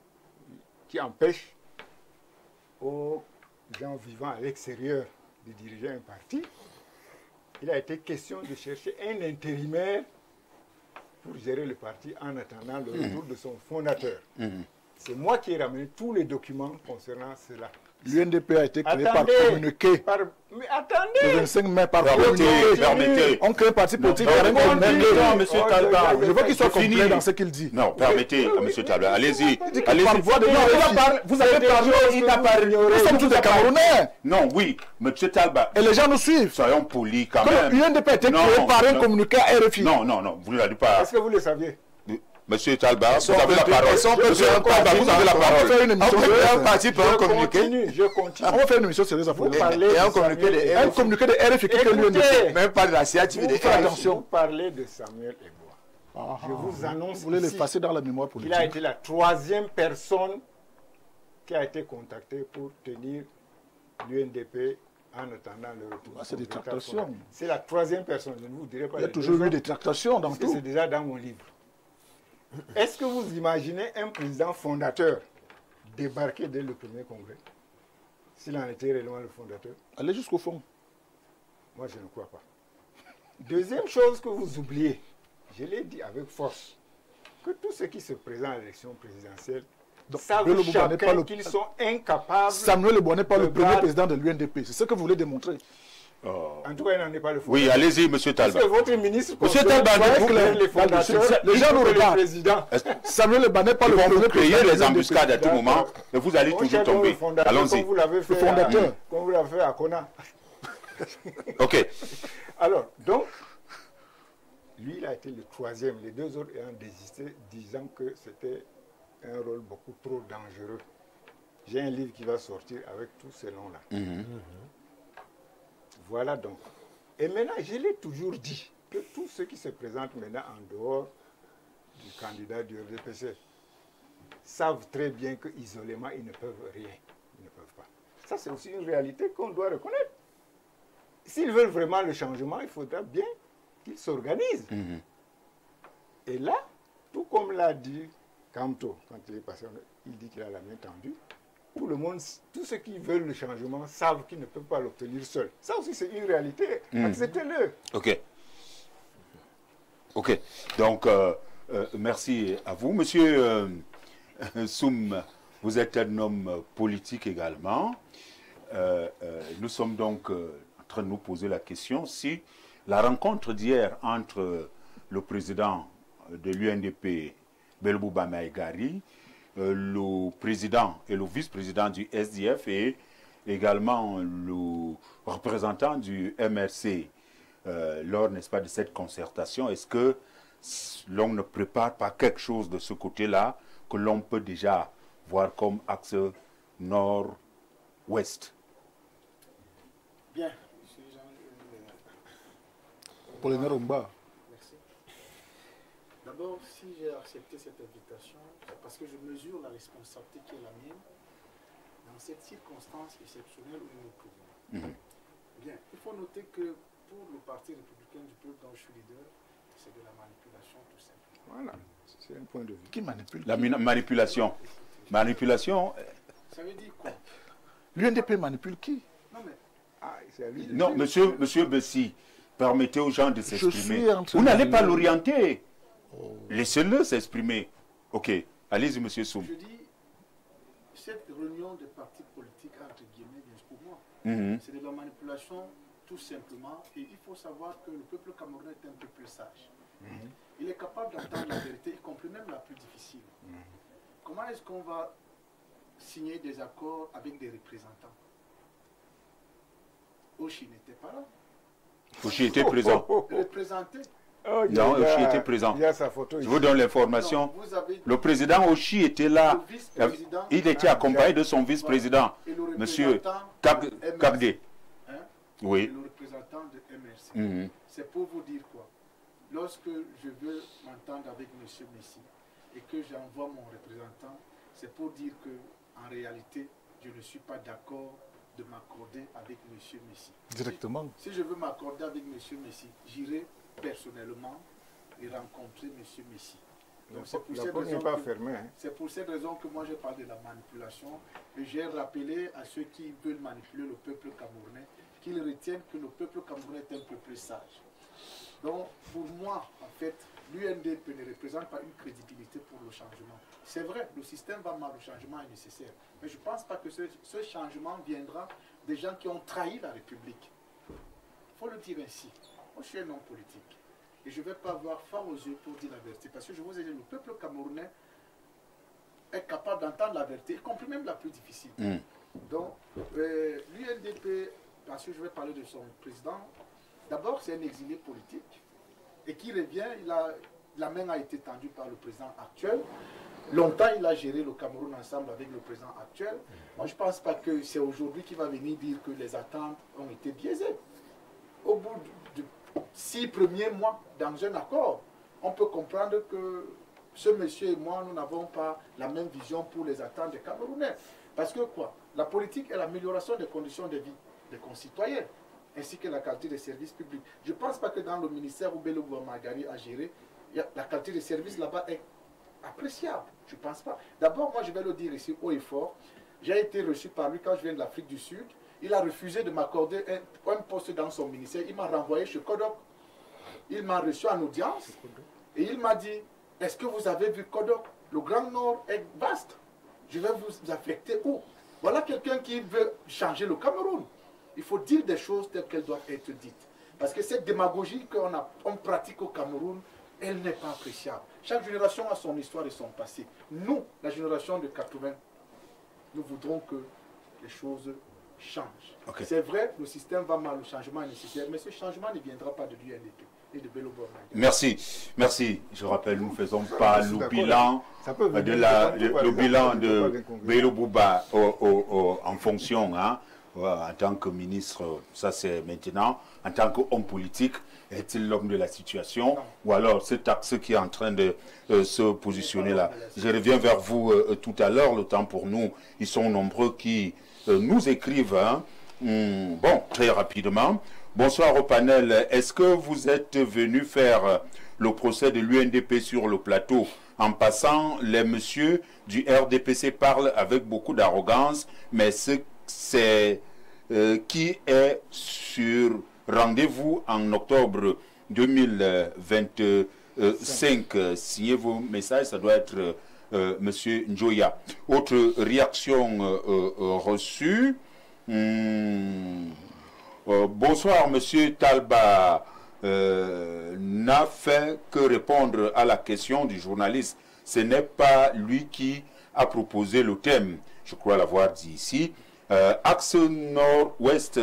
qui empêche aux gens vivant à l'extérieur de diriger un parti, il a été question de chercher un intérimaire pour gérer le parti en attendant le retour de son fondateur. C'est moi qui ai ramené tous les documents concernant cela. L'UNDP a été créé par Attendez, communiqué. Mais attendez, Le 25 mai, par Permettez, communiqué. permettez. On crée un parti politique. Non, il y a un communiqué. non, monsieur Talba. Je veux qu'il soit C'est fini. complet dans ce qu'il dit. Non, permettez à monsieur Talba. Allez-y. Par voie de Vous avez parlé, il n'a pas Nous sommes tous des Camerounais. Non, oui, monsieur Talba. Et les gens nous suivent. Soyons polis quand Comme même. l'UNDP a été Non, créé par un non. communiqué à RFI. Non, non, non, vous ne l'avez pas. est-ce que vous le saviez? Monsieur Talba, vous avez la parole. Monsieur Talba, vous avez la On va parole. faire une émission Un parti pour un communiqué. Je continue. On va faire une émission sérieuse à Vous propos. parlez Et un de communiqué de Samuel Un Eboa. communiqué de RFI qui est l'UNDP. Écoutez, Même pas de la CIATV vous de parlez- RFI. vous parlez de Samuel Eboa. Je vous annonce Vous voulez ici l'effacer dans la mémoire qu'il politique. a été la 3e personne qui a été contactée pour tenir l'UNDP en attendant le retour. Ah, c'est des de son tractations. fondateur. C'est la 3e personne, je ne vous dirai pas. Il y a les toujours deux eu des autres, tractations dans parce que tout. c'est déjà dans mon livre. Est-ce que vous imaginez un président fondateur débarquer dès le premier congrès? S'il en était réellement le fondateur? Allez jusqu'au fond. Moi, je ne crois pas. Deuxième chose que vous oubliez, je l'ai dit avec force, que tous ceux qui se présentent à l'élection présidentielle savent Bello Bouba n'est pas chacun le- qu'ils sont incapables. Samuel Eboa n'est pas le premier Regarde. président de l'UNDP. C'est ce que vous voulez démontrer. En tout cas, il n'en est pas le fondateur. Oui, allez-y, monsieur Parce Talba. que votre ministre Monsieur considère Talba, que vous- les fondateurs, les gens nous le regardent. président. Samuel Eboa n'est pas Ils le vont vous premier créer président de les l'UNDP. embuscades à tout moment et vous allez On toujours cherche le tomber. fondateur, Allons-y. comme vous l'avez fait, fondateur. comme vous l'avez fait à Kona. Ok. Alors, donc, lui, il a été le 3e, les deux autres ayant désisté, disant que c'était un rôle beaucoup trop dangereux. J'ai un livre qui va sortir avec tous ces noms-là. Voilà donc. Et maintenant, je l'ai toujours dit, que tous ceux qui se présentent maintenant en dehors du candidat du RDPC savent très bien qu'isolément, ils ne peuvent rien. Ils ne peuvent pas. Ça, c'est aussi une réalité qu'on doit reconnaître. S'ils veulent vraiment le changement, il faudra bien qu'ils s'organisent. Et là, tout comme l'a dit Kamto, quand il est passé, il dit qu'il a la main tendue. Tout le monde, tous ceux qui veulent le changement savent qu'ils ne peuvent pas l'obtenir seuls. Ça aussi, c'est une réalité. Acceptez-le. Ok. Ok. Donc, merci à vous. Monsieur Soum, vous êtes un homme politique également. Nous sommes donc en train de nous poser la question si la rencontre d'hier entre le président de l'UNDP, Bello Bouba Maïgari, le président et le vice-président du SDF et également le représentant du MRC, lors, n'est-ce pas, de cette concertation, est-ce que l'on ne prépare pas quelque chose de ce côté-là que l'on peut déjà voir comme axe nord-ouest? Bien, monsieur Jean, Apollinaire Omba. merci. D'abord, si j'ai accepté cette invitation, c'est parce que je mesure la responsabilité qui est la mienne dans cette circonstance exceptionnelle où nous nous trouvons. Bien, il faut noter que pour le Parti républicain du peuple dont je suis leader, c'est de la manipulation tout simplement. Voilà, c'est un point de vue. Qui manipule? La manipulation. Manipulation. Ça veut dire quoi? L'UNDP manipule qui? Non mais, Ah, c'est à lui de Non, dire. monsieur Bessi, permettez aux gens de s'exprimer. suis en train Vous de n'allez pas dire- l'orienter. Laissez-le s'exprimer. Ok, allez-y, monsieur Soum. je dis, cette réunion des partis politiques, entre guillemets, bien pour moi, c'est de la manipulation tout simplement. Et il faut savoir que le peuple camerounais est un peuple sage. Il est capable d'entendre la vérité, y compris même la plus difficile. Comment est-ce qu'on va signé des accords avec des représentants. Oshi n'était pas là. Oshi était présent. Représenté. Oh, Non, Oshi était présent. Il y a sa photo Je ici. vous donne l'information. Non, vous avez Le président Oshi était là. le vice-président Il était accompagné de son vice-président, et le monsieur représentant de MRC. Kagde. Hein? Et Oui. le représentant de MRC. Mhm. C'est pour vous dire quoi? Lorsque je veux m'entendre avec M. Messi et que j'envoie mon représentant, c'est pour dire que en réalité, je ne suis pas d'accord de m'accorder avec M. Messi. Directement. Si je veux m'accorder avec M. Messi, j'irai personnellement et rencontrer M. Messi. Donc c'est pour La cette porte n'est raison pas que- fermée. Hein. c'est pour cette raison que moi je parle de la manipulation et j'ai rappelé à ceux qui veulent manipuler le peuple camerounais qu'ils retiennent que le peuple camerounais est un peuple sage. Donc pour moi, en fait, l'UNDP ne représente pas une crédibilité pour le changement. C'est vrai, le système va mal, le changement est nécessaire. Mais je ne pense pas que ce changement viendra des gens qui ont trahi la République. Il faut le dire ainsi. Moi je suis un homme politique. Et je ne vais pas avoir fort aux yeux pour dire la vérité. Parce que je vous ai dit, le peuple camerounais est capable d'entendre la vérité, y compris même la plus difficile. Mm. Donc, l'UNDP, parce que je vais parler de son président, d'abord c'est un exilé politique. Et qui revient, la main a été tendue par le président actuel. Longtemps, il a géré le Cameroun ensemble avec le président actuel. Moi, je ne pense pas que c'est aujourd'hui qu'il va venir dire que les attentes ont été biaisées. Au bout de 6 premiers mois dans un accord, on peut comprendre que ce monsieur et moi, nous n'avons pas la même vision pour les attentes des Camerounais. Parce que quoi? La politique est l'amélioration des conditions de vie des concitoyens, ainsi que la qualité des services publics. Je ne pense pas que dans le ministère où Bello Magari a géré, la qualité des services là-bas est appréciable. Je ne pense pas. D'abord, moi, je vais le dire ici haut et fort. J'ai été reçu par lui quand je viens de l'Afrique du Sud. Il a refusé de m'accorder un poste dans son ministère. Il m'a renvoyé chez Kodok. Il m'a reçu en audience. Et il m'a dit, est-ce que vous avez vu Kodok? Le Grand Nord est vaste. Je vais vous affecter où? Voilà quelqu'un qui veut changer le Cameroun. Il faut dire des choses telles qu'elles doivent être dites. Parce que cette démagogie qu'on pratique au Cameroun, elle n'est pas appréciable. Chaque génération a son histoire et son passé. Nous, la génération de 80, nous voudrons que les choses changent. Okay. C'est vrai, le système va mal, le changement est nécessaire, mais ce changement ne viendra pas de l'UNDP et de Bello Bornand. Merci, merci. Je rappelle, nous ne faisons pas Je suis le d'accord. bilan Ça peut venir le bilan de d'incongruence. Bello Bouba en fonction, hein, en tant que ministre, ça c'est maintenant, en tant qu'homme politique, est-il l'homme de la situation? Ou alors cet axe qui est en train de se positionner là? Je reviens vers vous tout à l'heure, le temps pour nous, ils sont nombreux qui nous écrivent, hein. Bon, très rapidement. Bonsoir au panel. Est-ce que vous êtes venu faire le procès de l'UNDP sur le plateau? En passant, les messieurs du RDPC parlent avec beaucoup d'arrogance, mais c'est qui est sur rendez-vous en octobre 2025. Signez vos messages, ça doit être monsieur Njoya. Autre réaction reçue. Bonsoir, monsieur Talba. N'a fait que répondre à la question du journaliste. Ce n'est pas lui qui a proposé le thème. Je crois l'avoir dit ici. Axe nord-ouest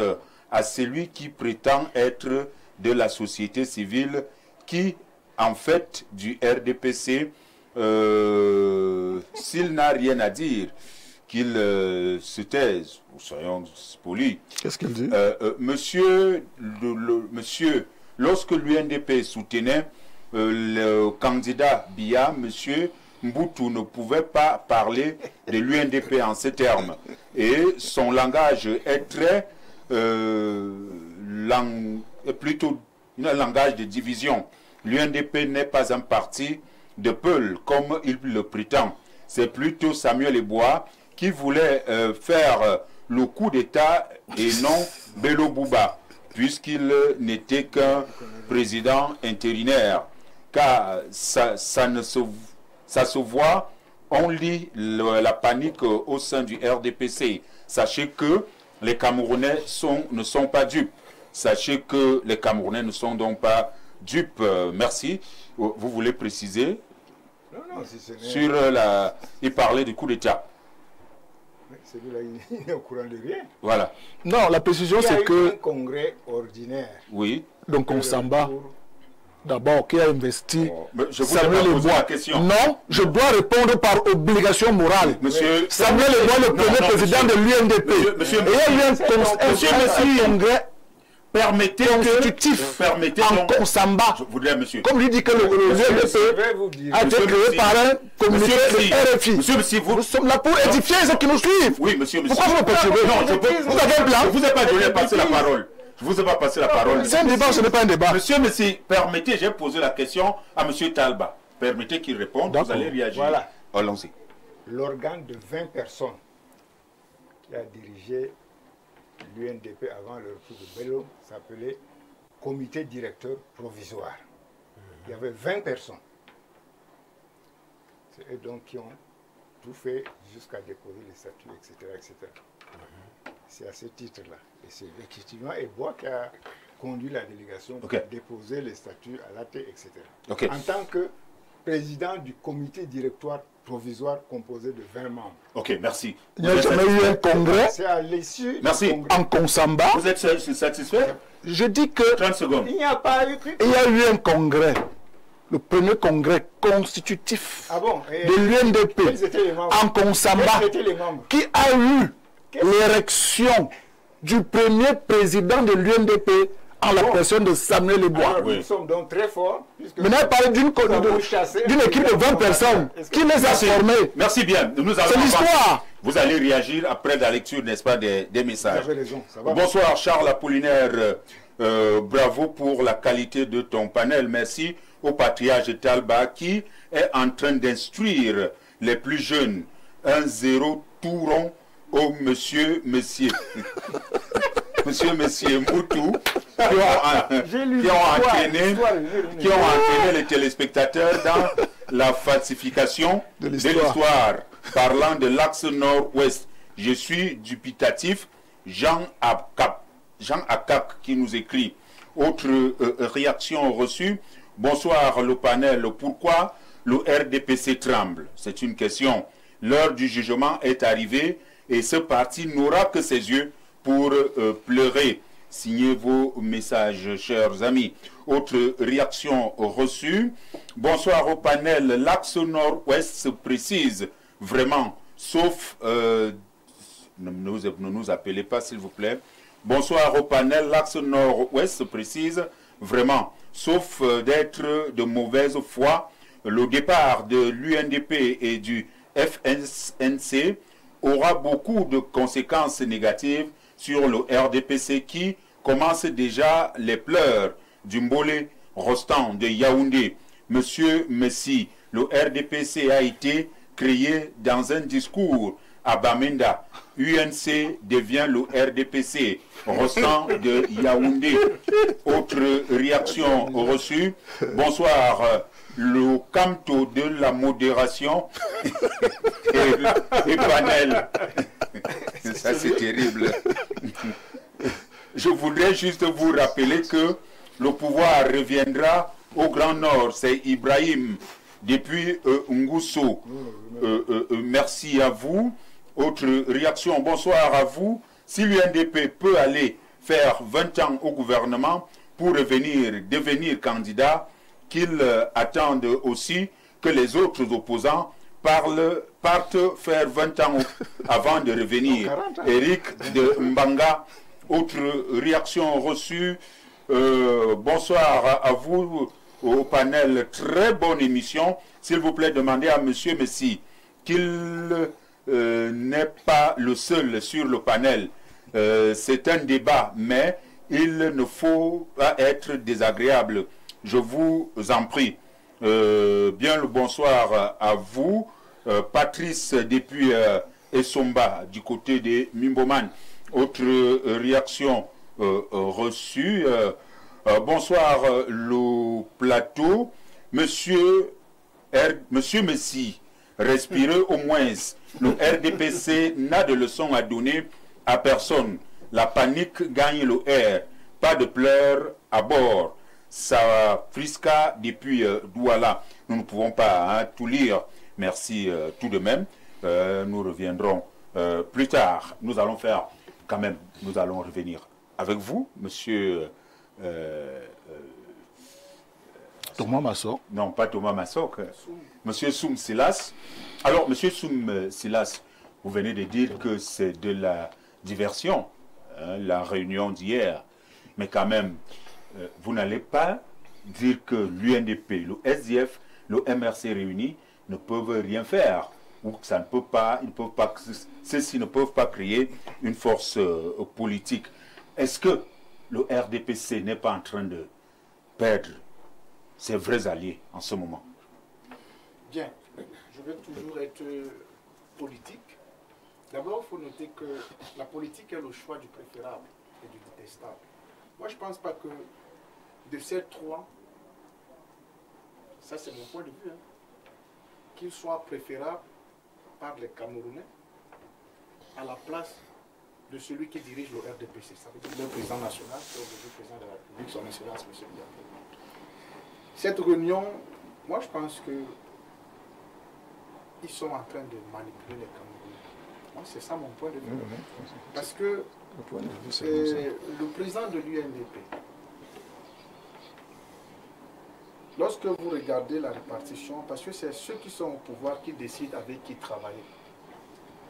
à celui qui prétend être de la société civile, qui, en fait, du RDPC, s'il n'a rien à dire, qu'il se taise, soyons polis. Qu'est-ce qu'il dit? Monsieur, lorsque l'UNDP soutenait le candidat Biya, monsieur Mboutou ne pouvait pas parler de l'UNDP en ces termes. Et son langage est très plutôt un langage de division. L'UNDP n'est pas un parti de Peul comme il le prétend. C'est plutôt Samuel Ebois qui voulait faire le coup d'État et non Bello Bouba, puisqu'il n'était qu'un président intérimaire. Car ça se voit, on lit la panique au sein du RDPC. Sachez que les Camerounais ne sont pas dupes. Sachez que les Camerounais ne sont donc pas dupes. Merci. Vous voulez préciser? Non, si ce n'est- Sur il parlait du coup d'État. Celui-là, il n'est au courant de rien. Voilà. Non, la précision, Il y a c'est eu que un congrès ordinaire. Oui. donc on s'en bat. D'abord, qui a investi Mais je vous ai Samuel pas posé la Lebois. question. Non, je dois répondre par obligation morale. Monsieur, Samuel Lebois, le Non, premier non, président de l'UNDP. Monsieur, Et il y a eu un Monsieur Messi. congrès permettez constitutif permettez en donc, Konsamba. je voudrais, monsieur. Comme lui dit que Je l'UNDP vais vous dire. a été Monsieur créé Messi. par un communiqué de RFI. Monsieur Messi, vous... Nous sommes là pour édifier ceux qui nous suivent. Oui, monsieur Messi. Pourquoi vous me perturbez? Non, je peux... Vous avez un plan? Je vous ai pas donné passer la parole. Je vous ai pas passé la parole. C'est un débat, ce n'est pas un débat. Monsieur Messi, permettez, j'ai posé la question à monsieur Talba. Permettez qu'il réponde, vous D'accord. allez réagir. Voilà. Allons-y. L'organe de 20 personnes qui a dirigé l'UNDP avant le retour de Bello s'appelait Comité directeur provisoire. Il y avait 20 personnes. C'est eux donc qui ont tout fait jusqu'à déposer les statuts, etc. etc. C'est à ce titre-là. Et c'est effectivement Ebois qui a conduit la délégation pour déposer les statuts à l'AT, etc. Ok. En tant que président du comité directoire provisoire composé de 20 membres. Ok, merci. Il n'y a jamais eu un congrès C'est à l'issue Merci. du congrès. en Konsamba. Vous êtes satisfait? Je dis que 30 secondes. Il n'y a pas eu... il y a eu un congrès, le premier congrès constitutif Ah bon? Et de l'UNDP quels étaient les membres? en Konsamba, Quels étaient les membres? qui a eu l'érection du premier président de l'UNDP en la personne de Samuel Lebois. Alors, Oui. nous sommes donc très forts. puisque Maintenant, il parle d'une équipe de 20 personnes qui les a Merci. formés. Merci bien. Nous allons C'est l'histoire. Vous allez réagir après la lecture, n'est-ce pas, des Vous messages. avez raison, ça va. Bonsoir Charles Apollinaire. Bravo pour la qualité de ton panel. Merci au patriarche Talba qui est en train d'instruire les plus jeunes. 1-0 tout rond au monsieur Messier Moutou qui ont entraîné les téléspectateurs dans la falsification de l'histoire parlant de l'axe nord-ouest. Je suis dubitatif. Jean Akak qui nous écrit. Autre réaction reçue. Bonsoir le panel. Pourquoi le RDPC tremble? C'est une question. L'heure du jugement est arrivée et ce parti n'aura que ses yeux pour pleurer. Signez vos messages, chers amis. Autre réaction reçue. Bonsoir au panel. L'axe nord-ouest se précise vraiment, sauf... ne nous appelez pas, s'il vous plaît. Bonsoir au panel. L'axe nord-ouest se précise vraiment, sauf d'être de mauvaise foi. Le départ de l'UNDP et du FNC aura beaucoup de conséquences négatives sur le RDPC qui commence déjà les pleurs du Mbolé Rostand de Yaoundé. Monsieur Messi, le RDPC a été créé dans un discours à Bamenda. UNC devient le RDPC. Rostand de Yaoundé. Autre réaction reçue. Bonsoir. Le canto de la modération et panel. Ça, c'est terrible. Je voudrais juste vous rappeler que le pouvoir reviendra au Grand Nord. C'est Ibrahim depuis Ngusso. Merci à vous. Autre réaction. Bonsoir à vous. Si l'UNDP peut aller faire 20 ans au gouvernement pour devenir candidat, qu'ils attendent aussi que les autres opposants partent faire 20 ans avant de revenir. Eric de Mbanga, autre réaction reçue. Bonsoir à vous au panel. Très bonne émission. S'il vous plaît, demandez à monsieur Messi qu'il n'est pas le seul sur le panel. C'est un débat, mais il ne faut pas être désagréable. Je vous en prie. Bien le bonsoir à vous. Patrice depuis Essomba, du côté des Mimboman. Autre réaction reçue. Bonsoir le plateau. Monsieur Messi, respirez au moins. Le RDPC n'a de leçons à donner à personne. La panique gagne le air. Pas de pleurs à bord. Ça frisca depuis Douala. Nous ne pouvons pas tout lire. Merci tout de même. Nous reviendrons Plus tard, nous allons faire, quand même, nous allons revenir avec vous, monsieur... Thomas Massok. Non, pas Thomas Massok. Monsieur Soum Silas. Alors, monsieur Soum Silas, vous venez de dire que c'est de la diversion, hein, la réunion d'hier. Mais quand même, vous n'allez pas dire que l'UNDP, le SDF, le MRC réunis ne peuvent rien faire. Ou que ça ne peut pas, ils ne peuvent pas, ceux-ci ne peuvent pas créer une force politique. Est-ce que le RDPC n'est pas en train de perdre ses vrais alliés en ce moment? Bien, je vais toujours être politique. D'abord, il faut noter que la politique est le choix du préférable et du détestable. Moi, je ne pense pas que de ces trois, ça c'est mon point de vue, hein, qu'il soit préférable par les Camerounais à la place de celui qui dirige le RDPC. Ça veut dire le président national, qui est aujourd'hui président de la République, son excellence, M. Biaké. Cette réunion, moi je pense que ils sont en train de manipuler les Camerounais. Moi c'est ça mon point de vue. Parce que le président de l'UNDP, lorsque vous regardez la répartition, parce que c'est ceux qui sont au pouvoir qui décident avec qui travailler.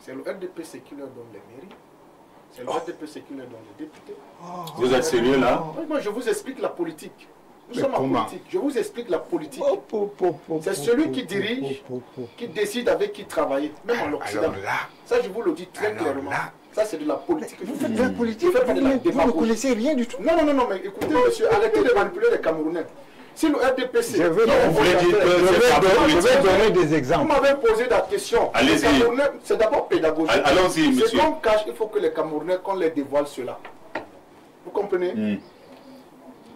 C'est le RDPC qui leur donne les mairies, c'est le RDPC qui leur donne les députés. Vous êtes sérieux là? Moi je vous explique la politique. Nous sommes en politique. Je vous explique la politique. C'est celui qui dirige, qui décide avec qui travailler, même en Occident. Ça je vous le dis très clairement. Ça c'est de la politique. Vous faites de la politique, vous ne connaissez rien du tout. Non, mais écoutez monsieur, arrêtez de manipuler les Camerounais. Si le RDPC... Je vais donner des exemples. Vous m'avez posé la question. Allez-y. C'est d'abord pédagogique. Allons-y, monsieur. C'est qu'on cache, il faut que les Camerounais, qu'on les dévoile cela. Vous comprenez?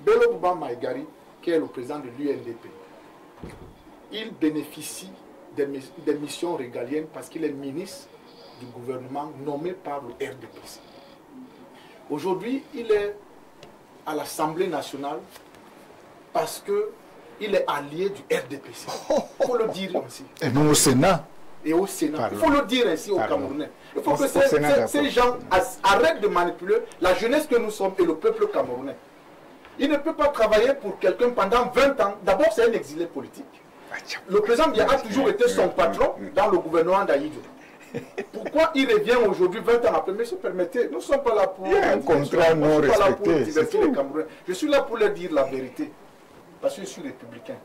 Bello Bouba Maïgari, qui est le président de l'UNDP, il bénéficie des missions régaliennes parce qu'il est ministre du gouvernement nommé par le RDPC. Aujourd'hui, il est à l'Assemblée nationale parce qu'il est allié du RDPC. Il faut le dire ainsi. Et même au Sénat. Et au Sénat. Pardon. Il faut le dire ainsi aux Camerounais. Il faut que Sénat, ces gens arrêtent de manipuler la jeunesse que nous sommes et le peuple camerounais. Il ne peut pas travailler pour quelqu'un pendant 20 ans. D'abord, c'est un exilé politique. Le président Biya a toujours été son patron dans le gouvernement d'Aïdjo. Pourquoi il revient aujourd'hui 20 ans après? Monsieur, permettez, nous ne sommes pas là pour... Il y a un contrat non respecté. Les Camerounais. Je suis là pour leur dire la vérité. Parce que je suis républicain.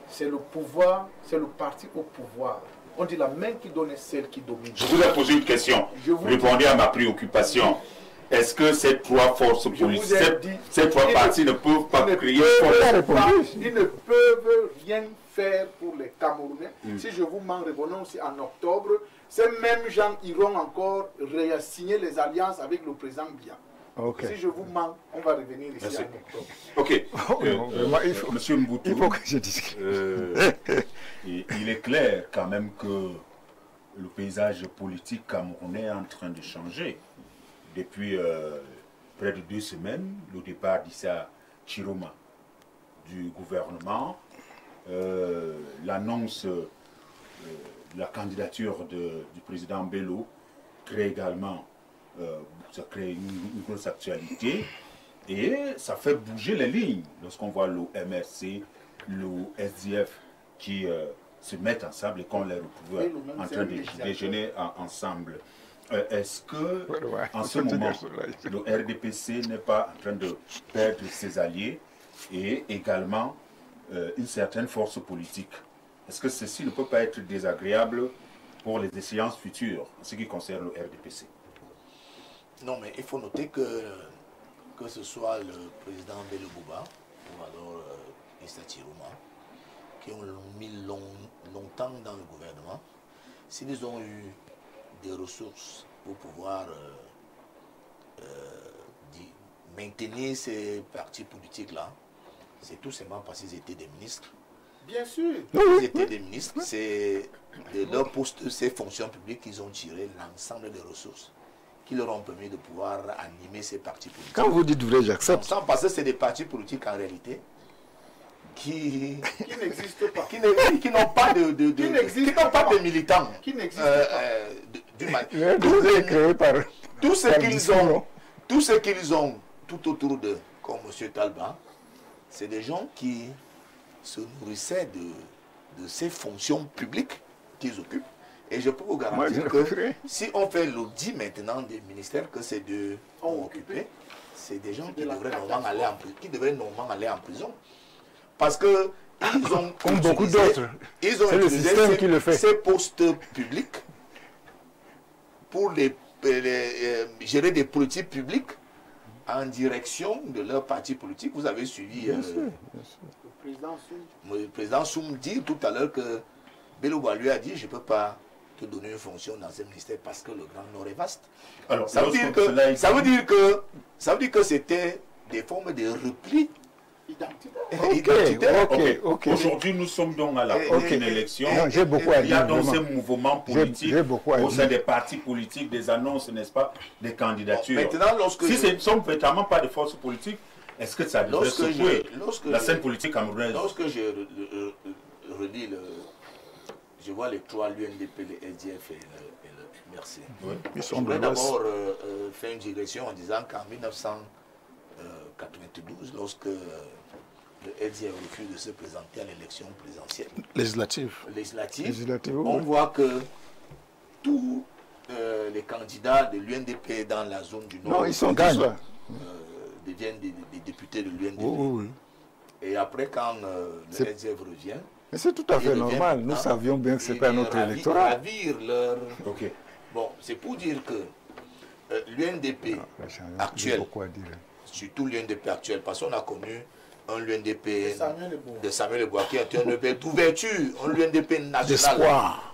C'est le pouvoir, c'est le parti au pouvoir. On dit la main qui donne est celle qui domine. Je vous ai posé une question. Répondez à ma préoccupation. Est-ce que ces trois forces politiques, ces trois partis ne peuvent pas créer ils ne peuvent rien faire pour les Camerounais. Si je vous mens, revenons aussi en octobre, ces mêmes gens iront encore signer les alliances avec le président Biya. Okay. Si je vous mens, on va revenir ici en octobre. Ok. Monsieur Mboutou, il faut que je dise. Il est clair quand même que le paysage politique camerounais est en train de changer. Depuis près de 2 semaines, le départ d'Issa Chiroma du gouvernement, l'annonce de la candidature du président Bello crée également ça crée une grosse actualité et ça fait bouger les lignes lorsqu'on voit le MRC, le SDF qui se mettent ensemble et qu'on les retrouve en train de déjeuner ensemble. Est-ce que en ce moment le RDPC n'est pas en train de perdre ses alliés et également une certaine force politique? Est-ce que ceci ne peut pas être désagréable pour les échéances futures en ce qui concerne le RDPC? Non, mais il faut noter que ce soit le président Bello Bouba ou alors Issa Chiroma, qui ont mis longtemps dans le gouvernement, s'ils ont eu des ressources pour pouvoir maintenir ces partis politiques-là, c'est tout simplement parce qu'ils étaient des ministres. Bien sûr. Ils étaient des ministres, c'est de leur poste, ces fonctions publiques qu'ils ont tiré l'ensemble des ressources qui leur ont permis de pouvoir animer ces partis politiques. Quand vous dites vrai, j'accepte. Sans passer, c'est des partis politiques en réalité qui n'existent pas. Qui n'ont pas de militants. Qui n'existent pas. Tout ce qu'ils ont tout autour d'eux, comme M. Talba, c'est des gens qui se nourrissaient de ces fonctions publiques qu'ils occupent. Et je peux vous garantir que si on fait l'audit maintenant des ministères que ces deux ont occupés, c'est des gens qui devraient normalement aller en prison. Parce que ils ont comme beaucoup d'autres. Ils ont utilisé ces postes publics pour gérer des politiques publiques en direction de leur parti politique. Vous avez suivi le président Soum dire tout à l'heure que Belouba lui a dit: je ne peux pas te donner une fonction dans ce ministère parce que le Grand Nord est vaste. Alors, ça veut dire que c'était des formes de repli identitaire. Aujourd'hui, nous sommes donc à la prochaine élection. J'ai beaucoup à dire. Il y a donc ces mouvements politiques au sein des partis politiques, des annonces, n'est-ce pas, des candidatures. Maintenant, si ce ne sont véritablement pas des forces politiques, est-ce que ça devrait secouer la scène politique camerounaise? Lorsque je relis je vois les trois, l'UNDP, le SDF et le MRC. Je voudrais d'abord faire une digression en disant qu'en 1992, lorsque le SDF refuse de se présenter à l'élection présidentielle législative, on voit que tous les candidats de l'UNDP dans la zone du Nord deviennent des députés de l'UNDP. Et après, quand le SDF revient, mais c'est tout à fait normal. Nous savions bien que ce n'est pas notre électorat. Bon, c'est pour dire que l'UNDP actuel, surtout l'UNDP actuel, parce qu'on a connu un l'UNDP de Samuel Eboa qui était un UNDP d'ouverture, un l'UNDP national.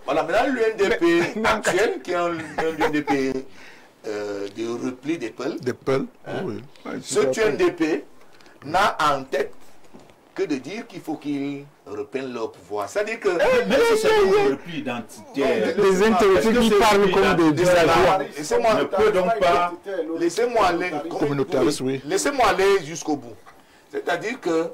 Voilà, maintenant l'UNDP actuel qui est un l'UNDP de repli des peuples. Ce UNDP n'a en tête que de dire qu'il faut qu'ils reprennent leur pouvoir. C'est-à-dire que... même si c'est un repli identitaire... Les intellectuels qui parlent comme des villageois. Laissez-moi aller jusqu'au bout. C'est-à-dire que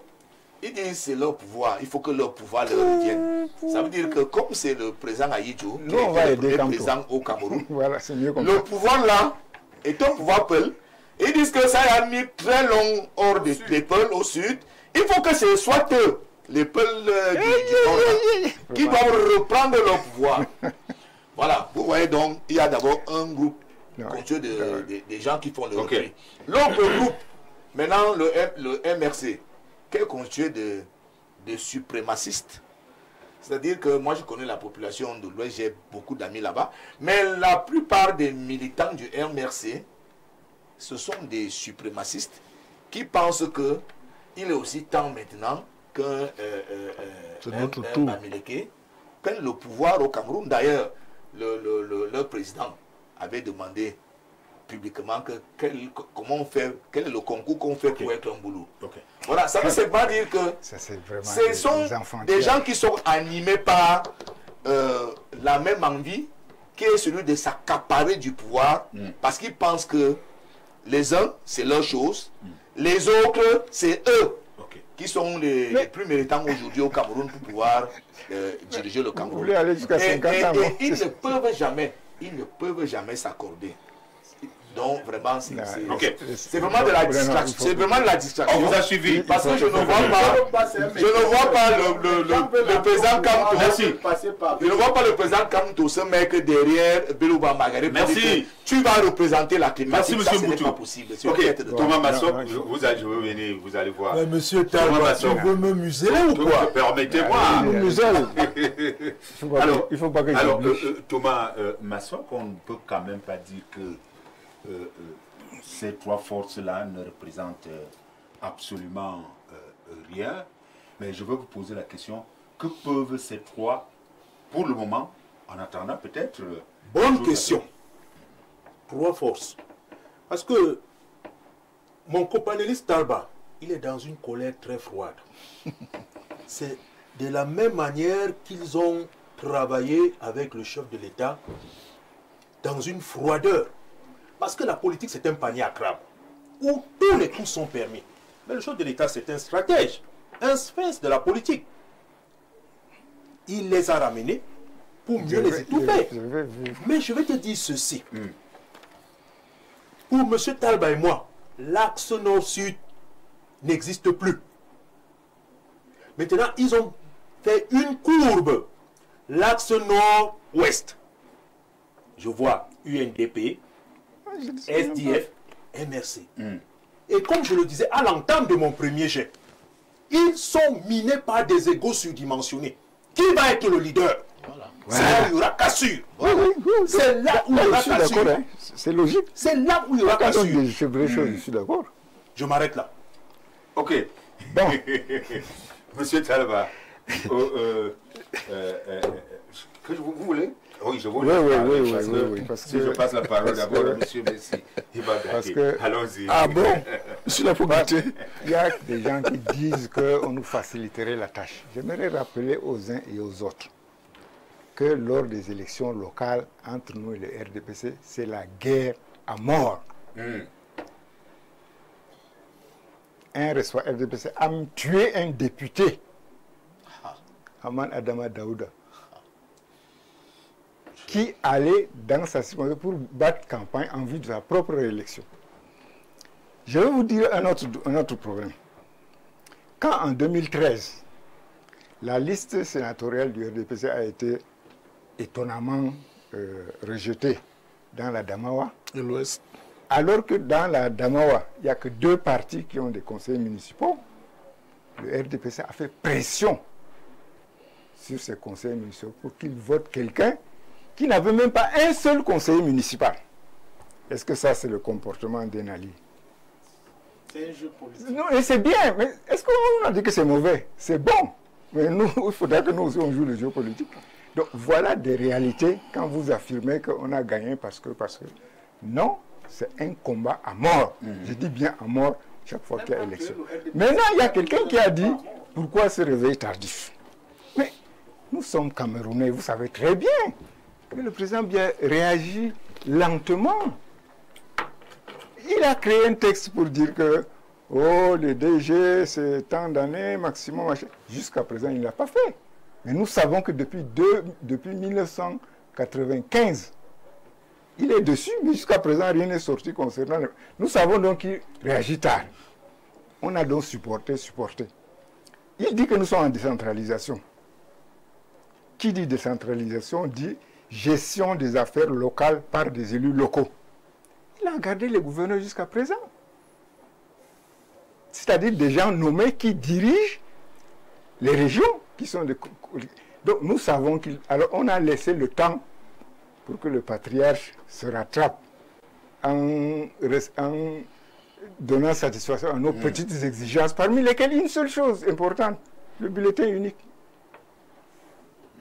ils disent c'est leur pouvoir, il faut que leur pouvoir leur revienne. Ça veut dire que comme c'est le président Aïdjo, qui est le président au Cameroun, le pouvoir là est un pouvoir peul. Ils disent que ça a mis très long hors des peuls au sud. Il faut que ce soit eux, les peuples du Nord, qui doivent reprendre leur pouvoir. Voilà, vous voyez donc, il y a d'abord un groupe constitué des gens qui font le repli. L'autre groupe, maintenant le MRC, qui est constitué de suprémacistes. C'est-à-dire que moi je connais la population de l'Ouest, j'ai beaucoup d'amis là-bas, mais la plupart des militants du MRC, ce sont des suprémacistes qui pensent que il est aussi temps maintenant qu'un Bamileke prenne le pouvoir au Cameroun. D'ailleurs, le président avait demandé publiquement comment on fait, quel est le concours qu'on fait pour être un boulot. Voilà, ça ne veut pas dire que ce sont des gens qui sont animés par la même envie qui est celui de s'accaparer du pouvoir parce qu'ils pensent que les uns, c'est leur chose. Les autres, c'est eux qui sont les plus méritants aujourd'hui au Cameroun pour pouvoir diriger le Cameroun. Vous voulez aller jusqu'à 50 ans, ils ne peuvent jamais s'accorder. Donc vraiment, c'est vraiment de la distraction. C'est vraiment de la distraction. On vous a suivi. Parce que je ne vois pas le président Kamto. Merci. Je ne vois pas le président Kamto se mettre derrière Belouba Magaré. Merci. Tu vas représenter la thématique. Merci, monsieur Moutou. Ce n'est pas possible. Thomas Massok, je vais venir, vous allez voir. Mais monsieur Talba, tu veux me museler ou quoi? Permettez-moi. Il faut pas que alors, Thomas Massok, on ne peut quand même pas dire que ces trois forces-là ne représentent absolument rien. Mais je veux vous poser la question, que peuvent ces trois, pour le moment, en attendant peut-être... Bonne question. Trois forces. Parce que mon copanéliste Talba, il est dans une colère très froide. C'est de la même manière qu'ils ont travaillé avec le chef de l'État dans une froideur. Parce que la politique, c'est un panier à crabes, où tous les coups sont permis. Mais le chef de l'État, c'est un stratège, un sphinx de la politique. Il les a ramenés pour mieux les étouffer. Je vais vous... Mais je vais te dire ceci. Pour M. Talba et moi, l'axe nord-sud n'existe plus. Maintenant, ils ont fait une courbe. L'axe nord-ouest. Je vois UNDP, SDF, MRC. Et comme je le disais à l'entame de mon premier jet, ils sont minés par des égos surdimensionnés. Qui va être le leader? C'est là où il y aura cassure. C'est là où il y aura cassure. Hein. C'est logique. C'est là où il y aura cassure. Je suis d'accord. Je m'arrête là. Ok. Bon. Monsieur Talba, que vous voulez? Oui, je vous oui, parce si que, je passe la parole d'abord à monsieur Messi, il va gâter. Allons-y. Ah bon? Sur la propriété. Il y a des gens qui disent qu'on nous faciliterait la tâche. J'aimerais rappeler aux uns et aux autres que lors des élections locales entre nous et le RDPC, c'est la guerre à mort. Un responsable RDPC a tué un député, Haman Adama Daouda, qui allait dans sa circonscription pour battre campagne en vue de sa propre réélection. Je vais vous dire un autre problème. Quand en 2013, la liste sénatoriale du RDPC a été étonnamment rejetée dans la Damawa, Et l'Ouest. alors que dans la Damawa, il n'y a que 2 partis qui ont des conseillers municipaux, le RDPC a fait pression sur ces conseillers municipaux pour qu'ils votent quelqu'un qui n'avait même pas un seul conseiller municipal. Est-ce que ça, c'est le comportement d'un allié? C'est un jeu politique. Non, et c'est bien, mais est-ce qu'on a dit que c'est mauvais? C'est bon. Mais nous, il faudra que nous aussi, on joue le jeu politique. Donc, voilà des réalités quand vous affirmez qu'on a gagné parce que... Non, c'est un combat à mort. Je dis bien à mort chaque fois qu'il y a élection. Maintenant, il y a quelqu'un qui a dit, pourquoi ce réveil tardif? Mais nous sommes Camerounais, vous savez très bien que le président Biya réagit lentement. Il a créé un texte pour dire que oh, le DG, c'est tant d'années, maximum. Jusqu'à présent, il ne l'a pas fait. Mais nous savons que depuis 1995, il est dessus, mais jusqu'à présent, rien n'est sorti concernant. Nous savons donc qu'il réagit tard. On a donc supporté. Il dit que nous sommes en décentralisation. Qui dit décentralisation dit gestion des affaires locales par des élus locaux. Il a gardé les gouverneurs jusqu'à présent. C'est-à-dire des gens nommés qui dirigent les régions, qui sont des... Donc nous savons qu'il... Alors on a laissé le temps pour que le patriarche se rattrape en donnant satisfaction à nos petites exigences, parmi lesquelles une seule chose importante, le bulletin unique.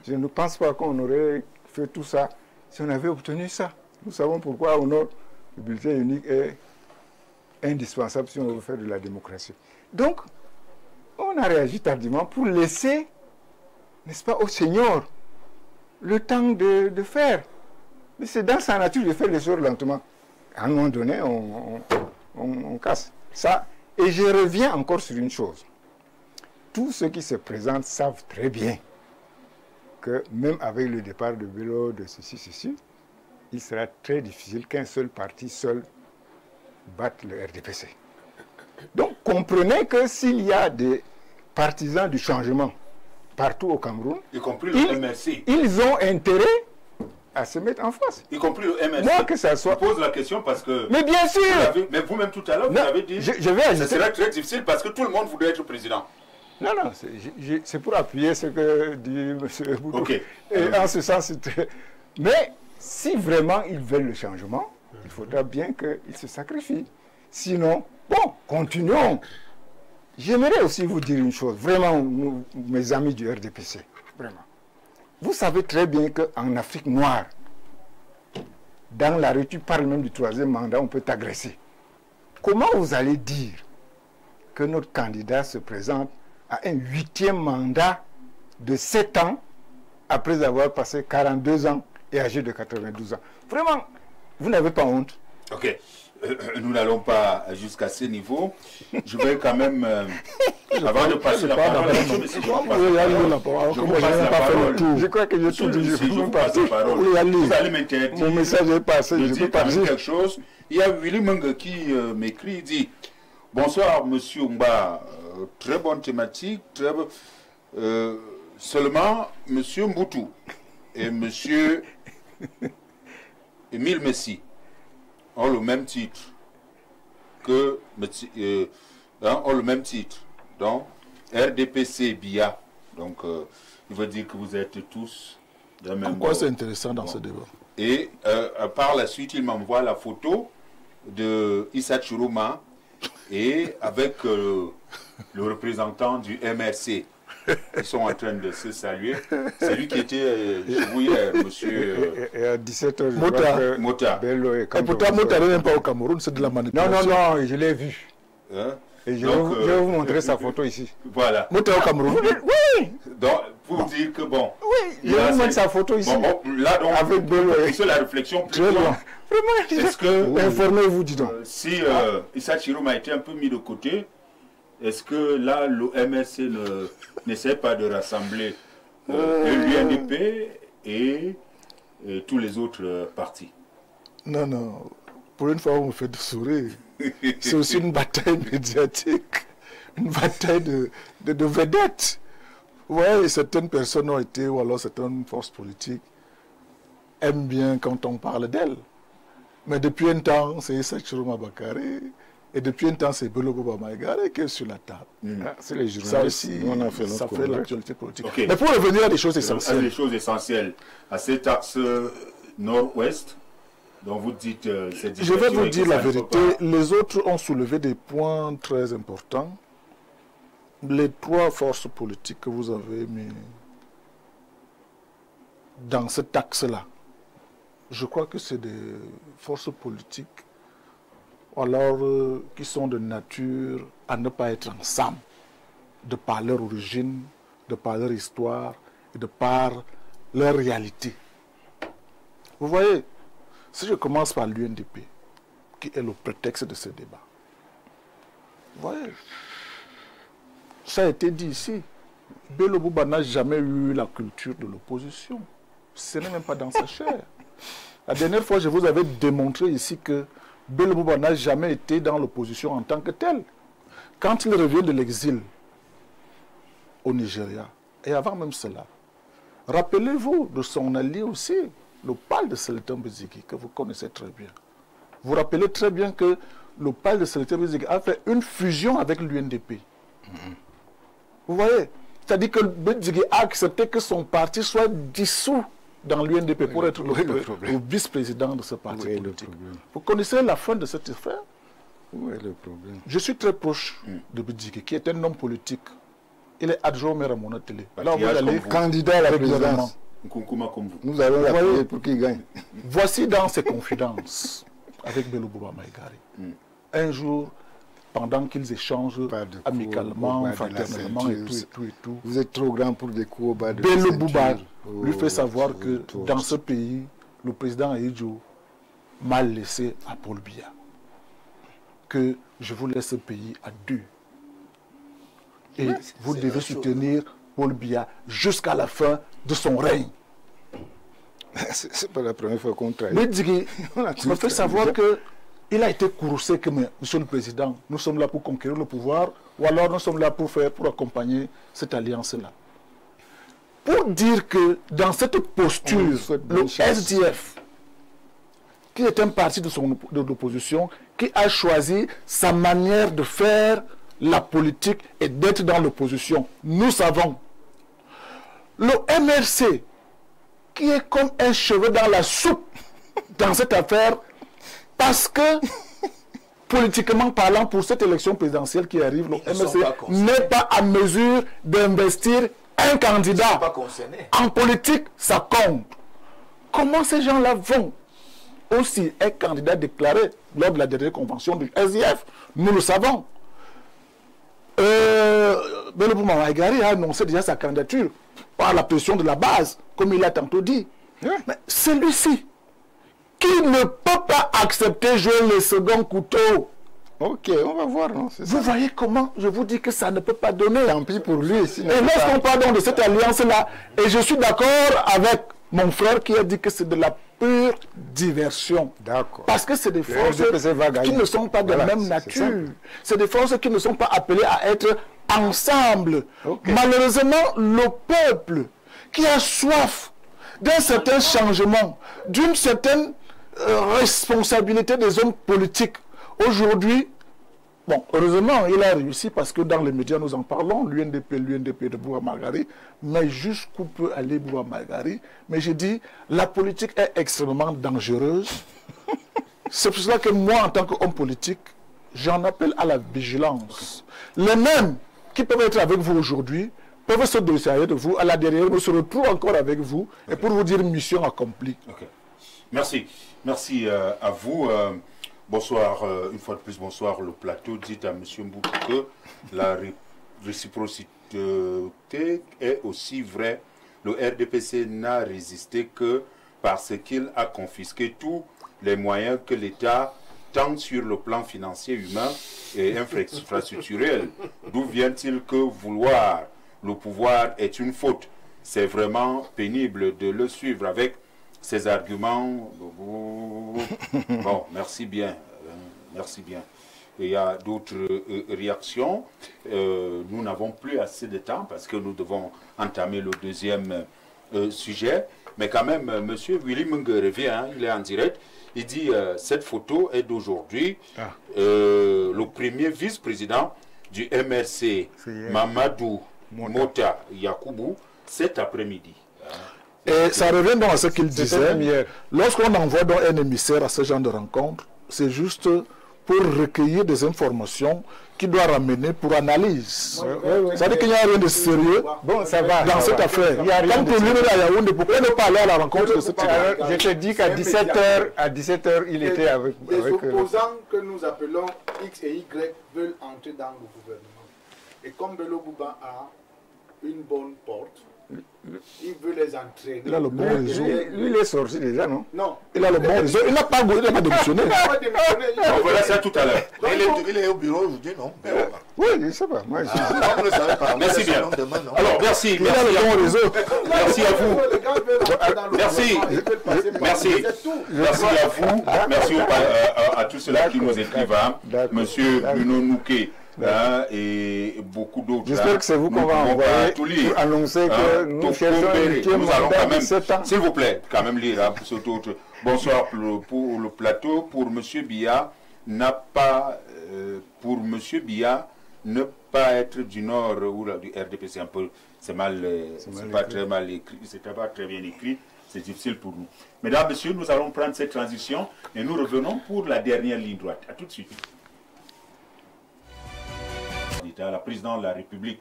Je ne pense pas qu'on aurait fait tout ça si on avait obtenu ça. Nous savons pourquoi au Nord, le bulletin unique est indispensable si on veut faire de la démocratie. Donc, on a réagi tardivement pour laisser, n'est-ce pas, au Seigneur le temps de faire. Mais c'est dans sa nature de faire les choses lentement. À un moment donné, on casse ça. Et je reviens encore sur une chose. Tous ceux qui se présentent savent très bien que même avec le départ de Bello, de ceci, il sera très difficile qu'un seul parti seul batte le RDPC. Donc comprenez que s'il y a des partisans du changement partout au Cameroun, y compris le MRC, ils ont intérêt à se mettre en face. Y compris le MRC. Moi, que ça soit... Je pose la question parce que... Mais bien sûr. Mais vous-même tout à l'heure, vous avez dit... Je vais ajouter... Ce serait très difficile parce que tout le monde voudrait être président. Non, c'est pour appuyer ce que dit M. Boudou. Ok. Et en ce sens, mais si vraiment ils veulent le changement, il faudra bien qu'ils se sacrifient. Sinon, bon, continuons. J'aimerais aussi vous dire une chose, vraiment, mes amis du RDPC, vraiment. Vous savez très bien qu'en Afrique noire, dans la rue, tu parles même du 3e mandat, on peut t'agresser. Comment vous allez dire que notre candidat se présente à un 8e mandat de 7 ans après avoir passé 42 ans et âgé de 92 ans? Vraiment, vous n'avez pas honte? Ok. nous n'allons pas jusqu'à ce niveau. Je vais quand même, avant de passer la parole, je crois que je tout dit, je peux passer. Vous allez m'interdire. Mon message est passé, je peux passer. Quelque chose. Il y a Willy Mung qui m'écrit, il dit bonsoir monsieur Mba, très bonne thématique, seulement monsieur Mboutou et monsieur Émile Messi ont le même titre que ont le même titre, donc RDPC BIA, donc il veut dire que vous êtes tous d'un même. Pourquoi c'est intéressant dans ce débat? Et par la suite, il m'envoie la photo de Issa Chourouma et avec le représentant du MRC. Ils sont en train de se saluer. C'est lui qui était chez vous hier, monsieur. Et à 17h, Mota. Et pourtant, Mota n'est même pas au Cameroun, c'est de la manipulation. Non, je l'ai vu. Hein? Et je vais vous montrer sa photo ici. Voilà. Mota au Cameroun. Oui. Donc, pour dire que bon. Oui, je vais vous montrer sa photo ici. Bon, là, donc, avec Beloé. C'est la réflexion plus Très loin. loin. Vraiment, Est-ce que informez-vous, dis donc. si Issa Chourouma a été un peu mis de côté, est-ce que là, le MRC n'essaie pas de rassembler l'UNDP et tous les autres partis? Non. Pour une fois, vous me faites sourire. C'est aussi une bataille médiatique, une bataille de vedettes. Vous voyez, certaines personnes ont été, ou alors certaines forces politiques, aiment bien quand on parle d'elles. Mais depuis un temps, c'est Issa Chourouma Bakary. Et depuis un temps, c'est Bello Bouba Maïgare qui est sur la table. C'est les journalistes. Ça aussi, on a fait ça fait l'actualité politique. Okay. Mais pour revenir à des choses essentielles. À des choses essentielles. À cet axe nord-ouest, dont vous dites... je vais vous dire la vérité. Les autres ont soulevé des points très importants. Les trois forces politiques que vous avez mis dans cet axe-là, je crois que c'est des forces politiques alors qui sont de nature à ne pas être ensemble, de par leur origine, de par leur histoire et de par leur réalité. Vous voyez, si je commence par l'UNDP, qui est le prétexte de ce débat, vous voyez, ça a été dit ici, Bello Bouba n'a jamais eu la culture de l'opposition. Ce n'est même pas dans sa chair. La dernière fois, je vous avais démontré ici que Bello Bouba n'a jamais été dans l'opposition en tant que tel. Quand il revient de l'exil au Nigeria, et avant même cela, rappelez-vous de son allié aussi, le PAL de Seleton Bezigi, que vous connaissez très bien. Vous rappelez très bien que le PAL de Seleton Bezigi a fait une fusion avec l'UNDP. Vous voyez, c'est-à-dire que Bezigi a accepté que son parti soit dissous dans l'UNDP pour être le vice-président de ce parti politique. Vous connaissez la fin de cette affaire? Où est le problème? Je suis très proche de Bidjiki, qui est un homme politique. Il est adjoint au maire à Monatélé. Là, vous allez candidat à la présidence. Nous allons l'appeler pour qu'il gagne. Voici dans ses confidences avec Bello Bouba Maïgare. Un jour, pendant qu'ils échangent amicalement, fraternellement et tout. Vous êtes trop grand pour des coups au bas de Bello Bouba lui fait savoir que dans ce pays, le président Aïdjo m'a laissé à Paul Biya. Que je vous laisse ce pays à deux. Et vous devez soutenir Paul Biya jusqu'à la fin de son règne. C'est pas la première fois qu'on trahit. Mais Djigui me fait savoir qu'il a été courroucé que, monsieur le président, nous sommes là pour conquérir le pouvoir, ou alors nous sommes là pour accompagner cette alliance-là. Pour dire que dans cette posture, le SDF, qui est un parti de l'opposition, qui a choisi sa manière de faire la politique et d'être dans l'opposition, nous savons. Le MRC, qui est comme un cheveu dans la soupe dans cette affaire, parce que, politiquement parlant, pour cette élection présidentielle qui arrive, le MRC n'est pas à mesure d'investir un candidat. En politique, ça compte. Comment ces gens-là vont aussi un candidat déclaré lors de la dernière convention du SDF? Nous le savons. Bello Bouba Maïgare a annoncé déjà sa candidature par la pression de la base, comme il a tantôt dit. Mais celui-ci, qui ne peut pas accepter jouer le second couteau. Ok, on va voir, non? Vous voyez comment je vous dis que ça ne peut pas donner. Tant pis pour lui. Et lorsqu'on parle donc de cette alliance-là, et je suis d'accord avec mon frère qui a dit que c'est de la pure diversion. D'accord. Parce que c'est des forces qui ne sont pas de Voilà, même c'est nature. simple. C'est des forces qui ne sont pas appelées à être ensemble. Ok. Malheureusement, le peuple qui a soif d'un certain changement, d'une certaine responsabilité des hommes politiques, aujourd'hui, bon, heureusement, il a réussi parce que dans les médias, nous en parlons, l'UNDP de Bouba-Margari, mais jusqu'où peut aller Bouba-Margari? Mais j'ai dit, la politique est extrêmement dangereuse. C'est pour cela que moi, en tant qu'homme politique, j'en appelle à la vigilance. Les mêmes qui peuvent être avec vous aujourd'hui, peuvent se décider de vous, à la derrière, nous se retrouvent encore avec vous, et pour vous dire mission accomplie. Okay. Merci. Merci à vous. Bonsoir, une fois de plus, bonsoir le plateau. Dites à M. Mboutou que la réciprocité est aussi vraie. Le RDPC n'a résisté que parce qu'il a confisqué tous les moyens que l'État, tant sur le plan financier, humain et infrastructurel. D'où vient-il que vouloir le pouvoir est une faute? C'est vraiment pénible de le suivre avec ces arguments. Bon, merci bien. Merci bien. Et il y a d'autres réactions. Nous n'avons plus assez de temps parce que nous devons entamer le deuxième sujet. Mais quand même, M. Willy Mungue revient, hein, il est en direct. Il dit cette photo est d'aujourd'hui. Le premier vice-président du MRC, Mamadou Mota Yakoubou, cet après-midi. Et ça revient donc à ce qu'il disait. Lorsqu'on envoie donc un émissaire à ce genre de rencontre, c'est juste pour recueillir des informations qu'il doit ramener pour analyse. Ça veut dire qu'il n'y a rien de sérieux bon, ça va, dans cette affaire. Comme pour lui, à Yaoundé, pourquoi ne pas aller à la rencontre de cette affaire? Je te dis qu'à 17h, il était avec... Les opposants que nous appelons X et Y veulent entrer dans le gouvernement. Et comme Bello Bouba a une bonne porte, il veut les entraîner. Il a le bon réseau. Lui, il est sorti déjà, non? Non. Il a le bon réseau. Il n'a pas démissionné. Il n'a pas démissionné. On verra ça tout à l'heure. Il est au bureau aujourd'hui, non? Oui, je ne sais pas. Moi, Merci bien. Alors, merci. Il a le bon réseau. Merci à vous. Les gars veulent rentrer dans le Merci. gouvernement, ils veulent passer par Merci. là. C'est tout. Merci à vous. Merci à tous ceux-là qui nous écrivent. Hein. Monsieur Bruno Nouquet. Hein, et beaucoup d'autres. J'espère que c'est vous qu'on va envoyer pour annoncer que nous cherchons un ultime mandat de 7 ans. S'il vous plaît, quand même lire hein, pour cet autre. Bonsoir pour le plateau. Pour M. Biya, n'a pas pour M. Biya ne pas être du Nord ou du RDP, c'est un peu, c'est mal, c'est pas très mal écrit, c'est pas très bien écrit, c'est difficile pour nous. Mesdames, Messieurs, nous allons prendre cette transition et nous revenons pour la dernière ligne droite. À tout de suite. La présidente de la République,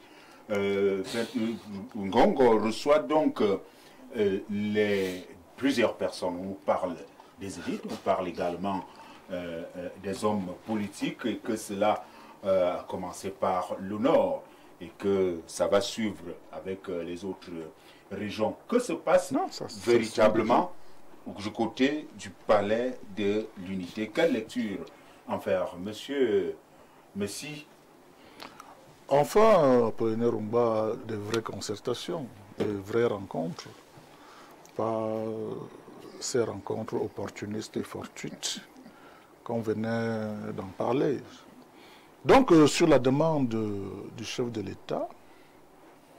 Ngongo, reçoit donc plusieurs personnes. On parle des élites, on parle également des hommes politiques et que cela a commencé par le Nord et que ça va suivre avec les autres régions. Que se passe véritablement du côté du palais de l'unité? Quelle lecture en faire, Monsieur Messi? Enfin, Apollinaire Rumba, de vraies concertations, de vraies rencontres, pas ces rencontres opportunistes et fortuites qu'on venait d'en parler. Donc, sur la demande du chef de l'État,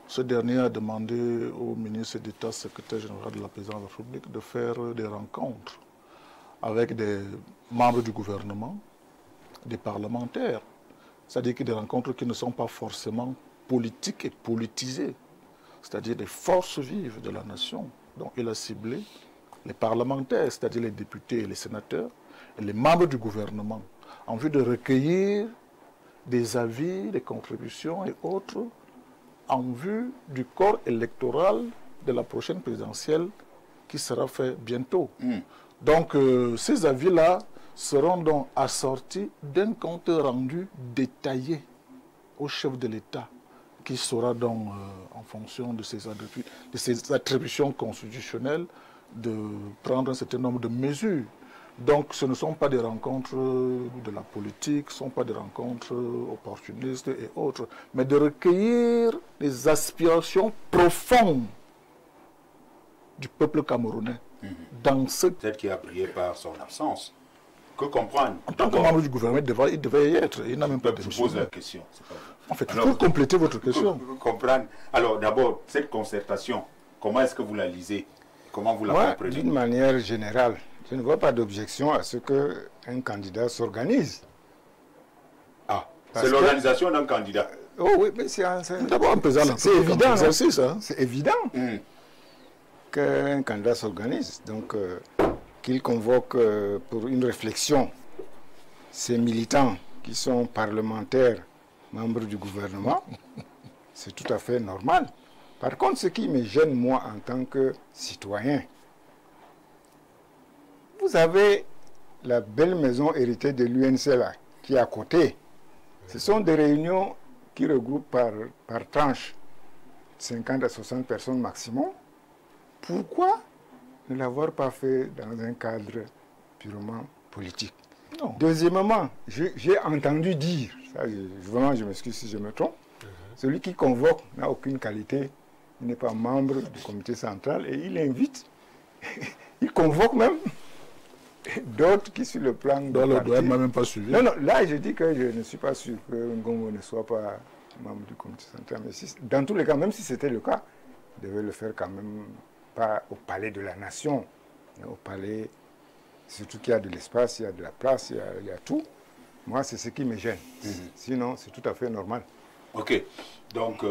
ce dernier a demandé au ministre d'État, secrétaire général de la présidence de la République, de faire des rencontres avec des membres du gouvernement, des parlementaires. C'est-à-dire que des rencontres qui ne sont pas forcément politiques et politisées, c'est-à-dire des forces vives de la nation. Donc il a ciblé les parlementaires, c'est-à-dire les députés et les sénateurs, et les membres du gouvernement, en vue de recueillir des avis, des contributions et autres, en vue du corps électoral de la prochaine présidentielle qui sera fait bientôt. Donc ces avis-là seront donc assortis d'un compte rendu détaillé au chef de l'État, qui sera donc, en fonction de ses attributions constitutionnelles, de prendre un certain nombre de mesures Donc ce ne sont pas des rencontres de la politique, ce ne sont pas des rencontres opportunistes et autres, mais de recueillir les aspirations profondes du peuple camerounais. Dans ce... Peut-être qu'il a brillé par son absence. Que comprendre? En tant que membre du gouvernement, il devait y être. Il n'a même pas Je pose la question. C'est pas vous. En fait, il faut compléter votre question. Comprendre. Alors d'abord, cette concertation, comment est-ce que vous la lisez? Comment vous la comprenez? D'une manière générale, je ne vois pas d'objection à ce qu'un candidat s'organise. Ah, c'est l'organisation d'un candidat. Oh oui, mais c'est d'abord un président. C'est évident. Hein? C'est évident qu'un candidat s'organise. Donc, qu'il convoque pour une réflexion ces militants qui sont parlementaires, membres du gouvernement, c'est tout à fait normal. Par contre, ce qui me gêne, moi, en tant que citoyen, vous avez la belle maison héritée de l'UNCLA qui est à côté. Ce sont des réunions qui regroupent par tranche 50 à 60 personnes maximum. Pourquoi ne l'avoir pas fait dans un cadre purement politique? Non. Deuxièmement, j'ai entendu dire, vraiment je m'excuse si je me trompe, celui qui convoque n'a aucune qualité, il n'est pas membre du comité central et il invite, il convoque même d'autres qui sur le plan de le doyen ne m'a même pas suivi. Non, là je dis que je ne suis pas sûr que Ngongo ne soit pas membre du comité central, mais dans tous les cas, même si c'était le cas, il devait le faire quand même pas au palais de la nation, mais au palais, surtout qu'il y a de l'espace, il y a de la place, il y a tout. Moi, c'est ce qui me gêne. Sinon, c'est tout à fait normal. Ok, donc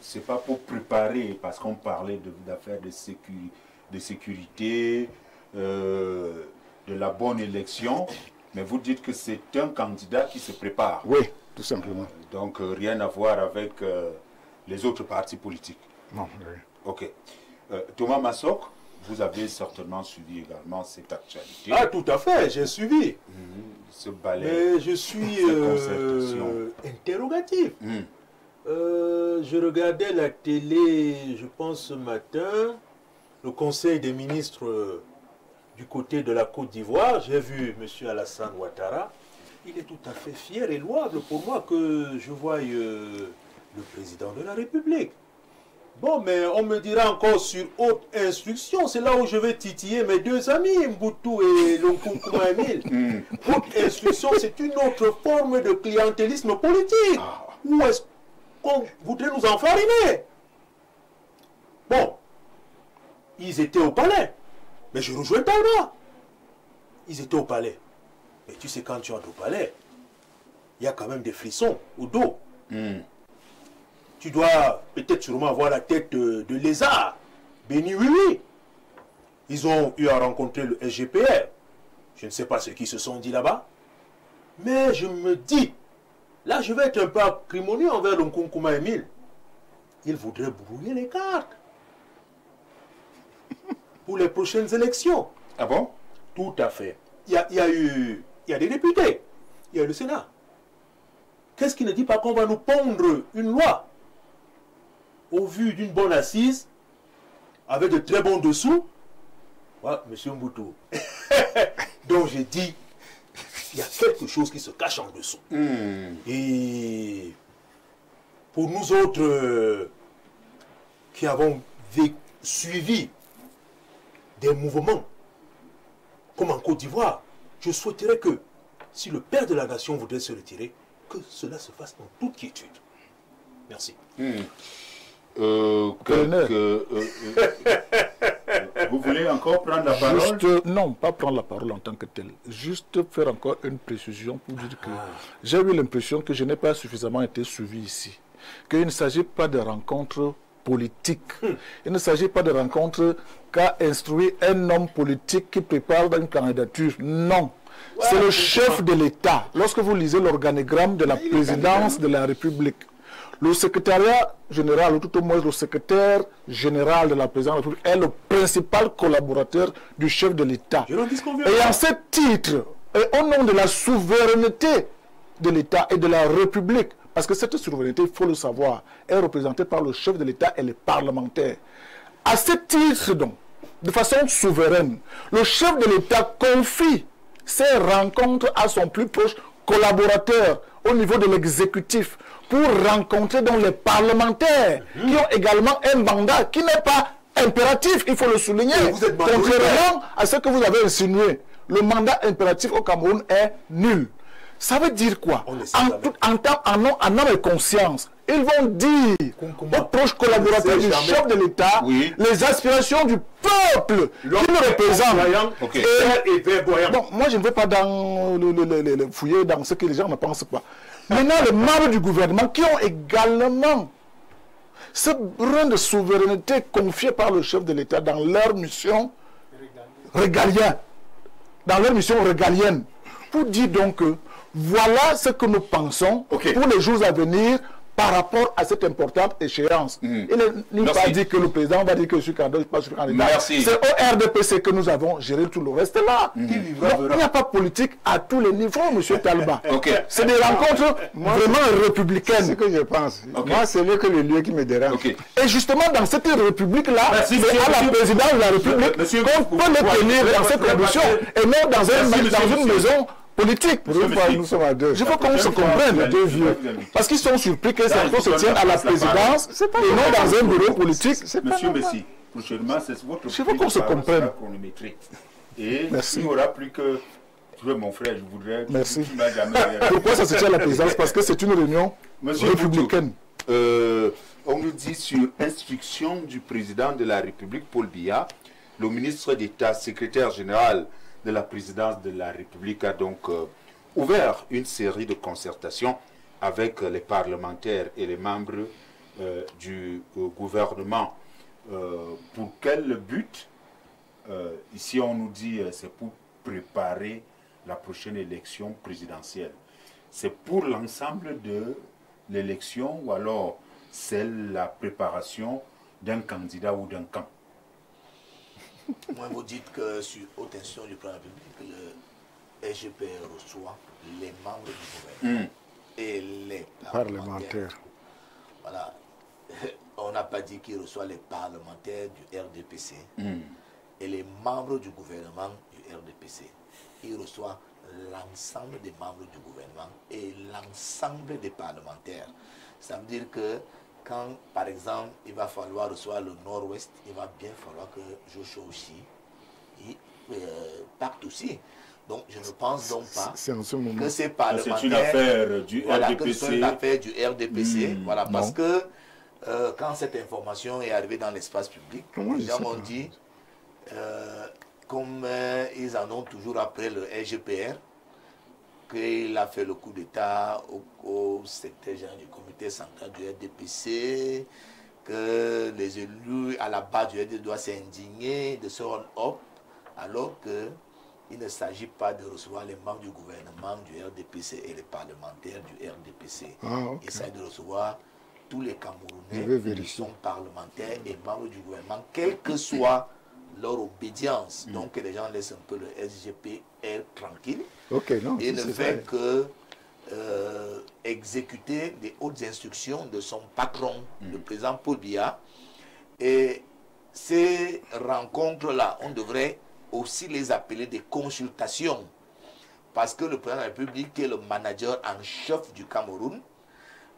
c'est pas pour préparer, parce qu'on parlait d'affaires de sécurité, de la bonne élection, mais vous dites que c'est un candidat qui se prépare. Oui, tout simplement. Donc rien à voir avec les autres partis politiques. Non, oui. Ok. Thomas Massok, vous avez certainement suivi également cette actualité. Ah, tout à fait, j'ai suivi. Ce balai. Mais je suis interrogatif. Je regardais la télé, je pense ce matin, le Conseil des ministres du côté de la Côte d'Ivoire. J'ai vu M. Alassane Ouattara. Il est tout à fait fier et louable pour moi que je voie le président de la République. Bon, mais on me dira encore sur haute instruction, c'est là où je vais titiller mes deux amis, Mboutou et Lonkoukuma Emile. Haute instruction, c'est une autre forme de clientélisme politique. Où est-ce qu'on voudrait nous enfariner? Bon, ils étaient au palais, mais je rejoins Taura. Ils étaient au palais. Mais tu sais, quand tu entres au palais, il y a quand même des frissons au dos. Tu dois peut-être sûrement avoir la tête de lézard. Béni, oui. Ils ont eu à rencontrer le SGPR. Je ne sais pas ce qu'ils se sont dit là-bas. Mais je me dis, là je vais être un peu acrimonieux envers Lonkoukuma Emile. Il voudrait brouiller les cartes. Pour les prochaines élections. Ah bon? Tout à fait. Il y a des députés. Il y a le Sénat. Qu'est-ce qui ne dit pas qu'on va nous pondre une loi au vu d'une bonne assise, avec de très bons dessous? Voilà, monsieur Mboutou. Donc j'ai dit, il y a quelque chose qui se cache en dessous. Et pour nous autres qui avons suivi des mouvements, comme en Côte d'Ivoire, je souhaiterais que, si le père de la nation voudrait se retirer, que cela se fasse en toute quiétude. Merci. Vous voulez encore prendre la parole? Non, pas prendre la parole en tant que tel. Juste faire encore une précision pour dire que j'ai eu l'impression que je n'ai pas suffisamment été suivi ici. Qu'il ne s'agit pas de rencontres politiques. Il ne s'agit pas de rencontres qu'a instruit un homme politique qui prépare une candidature. Non. C'est le chef de l'État. Lorsque vous lisez l'organigramme de la présidence de la République, le secrétariat général, ou tout au moins le secrétaire général de la présidence de la République, est le principal collaborateur du chef de l'État. Et en ce titre, et au nom de la souveraineté de l'État et de la République, parce que cette souveraineté, il faut le savoir, est représentée par le chef de l'État et les parlementaires. À ce titre, donc, de façon souveraine, le chef de l'État confie ses rencontres à son plus proche collaborateur au niveau de l'exécutif pour rencontrer donc les parlementaires qui ont également un mandat qui n'est pas impératif, il faut le souligner. Contrairement à ce que vous avez insinué, le mandat impératif au Cameroun est nul. Ça veut dire quoi? En nom et conscience, ils vont dire aux proches collaborateurs du chef de l'État les aspirations du peuple qui le représente. Bon, moi, je ne veux pas fouiller dans ce que les gens ne pensent pas. Maintenant, les membres du gouvernement qui ont également ce brin de souveraineté confié par le chef de l'État dans leur mission régalienne. Pour dire donc que voilà ce que nous pensons pour les jours à venir par rapport à cette importante échéance. Il n'est pas dit que le président va dire que je suis candidat, pas sur candidat. C'est au RDPC que nous avons géré tout le reste là. Il n'y a pas politique à tous les niveaux, M. Talba. C'est des rencontres vraiment républicaines. C'est ce que je pense. Moi, c'est que le lieu qui me dérange. Et justement, dans cette république-là, c'est à la présidence de la République qu'on peut le tenir dans ces conditions et non dans une maison politique. Pour une fois, nous sommes à deux. Je veux qu'on se comprenne, les deux vieux. Parce qu'ils sont surpris que ces rencontres se tiennent à la présidence et non dans un bureau politique. Monsieur Messi, prochainement, c'est votre je veux qu'on se comprenne. Et il n'y aura plus que... Tu veux, mon frère, je voudrais... Merci. Pourquoi ça se tient à la présidence? Parce que c'est une réunion républicaine. On nous dit sur instruction du président de la République, Paul Biya, le ministre d'État, secrétaire général de la présidence de la République a donc ouvert une série de concertations avec les parlementaires et les membres du gouvernement. Pour quel but? Ici on nous dit c'est pour préparer la prochaine élection présidentielle. C'est pour l'ensemble de l'élection ou alors c'est la préparation d'un candidat ou d'un camp? Moi, vous dites que sur haute institution du président de la République, le SGPR reçoit les membres du gouvernement et les parlementaires. Voilà. On n'a pas dit qu'il reçoit les parlementaires du RDPC et les membres du gouvernement du RDPC. Il reçoit l'ensemble des membres du gouvernement et l'ensemble des parlementaires. Ça veut dire que quand, par exemple, il va falloir recevoir le Nord-Ouest, il va bien falloir que Joshua aussi parte aussi. Donc, je ne pense donc pas que ces parlementaires... C'est une affaire du RDPC. Que c'est une affaire du RDPC. Voilà, parce que quand cette information est arrivée dans l'espace public, les gens m'ont dit, comme ils en ont toujours après le SGPR, qu'il a fait le coup d'État au secrétaire général du comité central du RDPC, que les élus à la base du RDPC doivent s'indigner de ce run-up, alors qu'il ne s'agit pas de recevoir les membres du gouvernement du RDPC et les parlementaires du RDPC. Il s'agit de recevoir tous les Camerounais qui sont parlementaires et membres du gouvernement, quelle que soit leur obédience. Donc les gens laissent un peu le SGPR tranquille et ne fait que exécuter les hautes instructions de son patron, le président Paul Biya. Et ces rencontres-là, on devrait aussi les appeler des consultations, parce que le président de la République, qui est le manager en chef du Cameroun,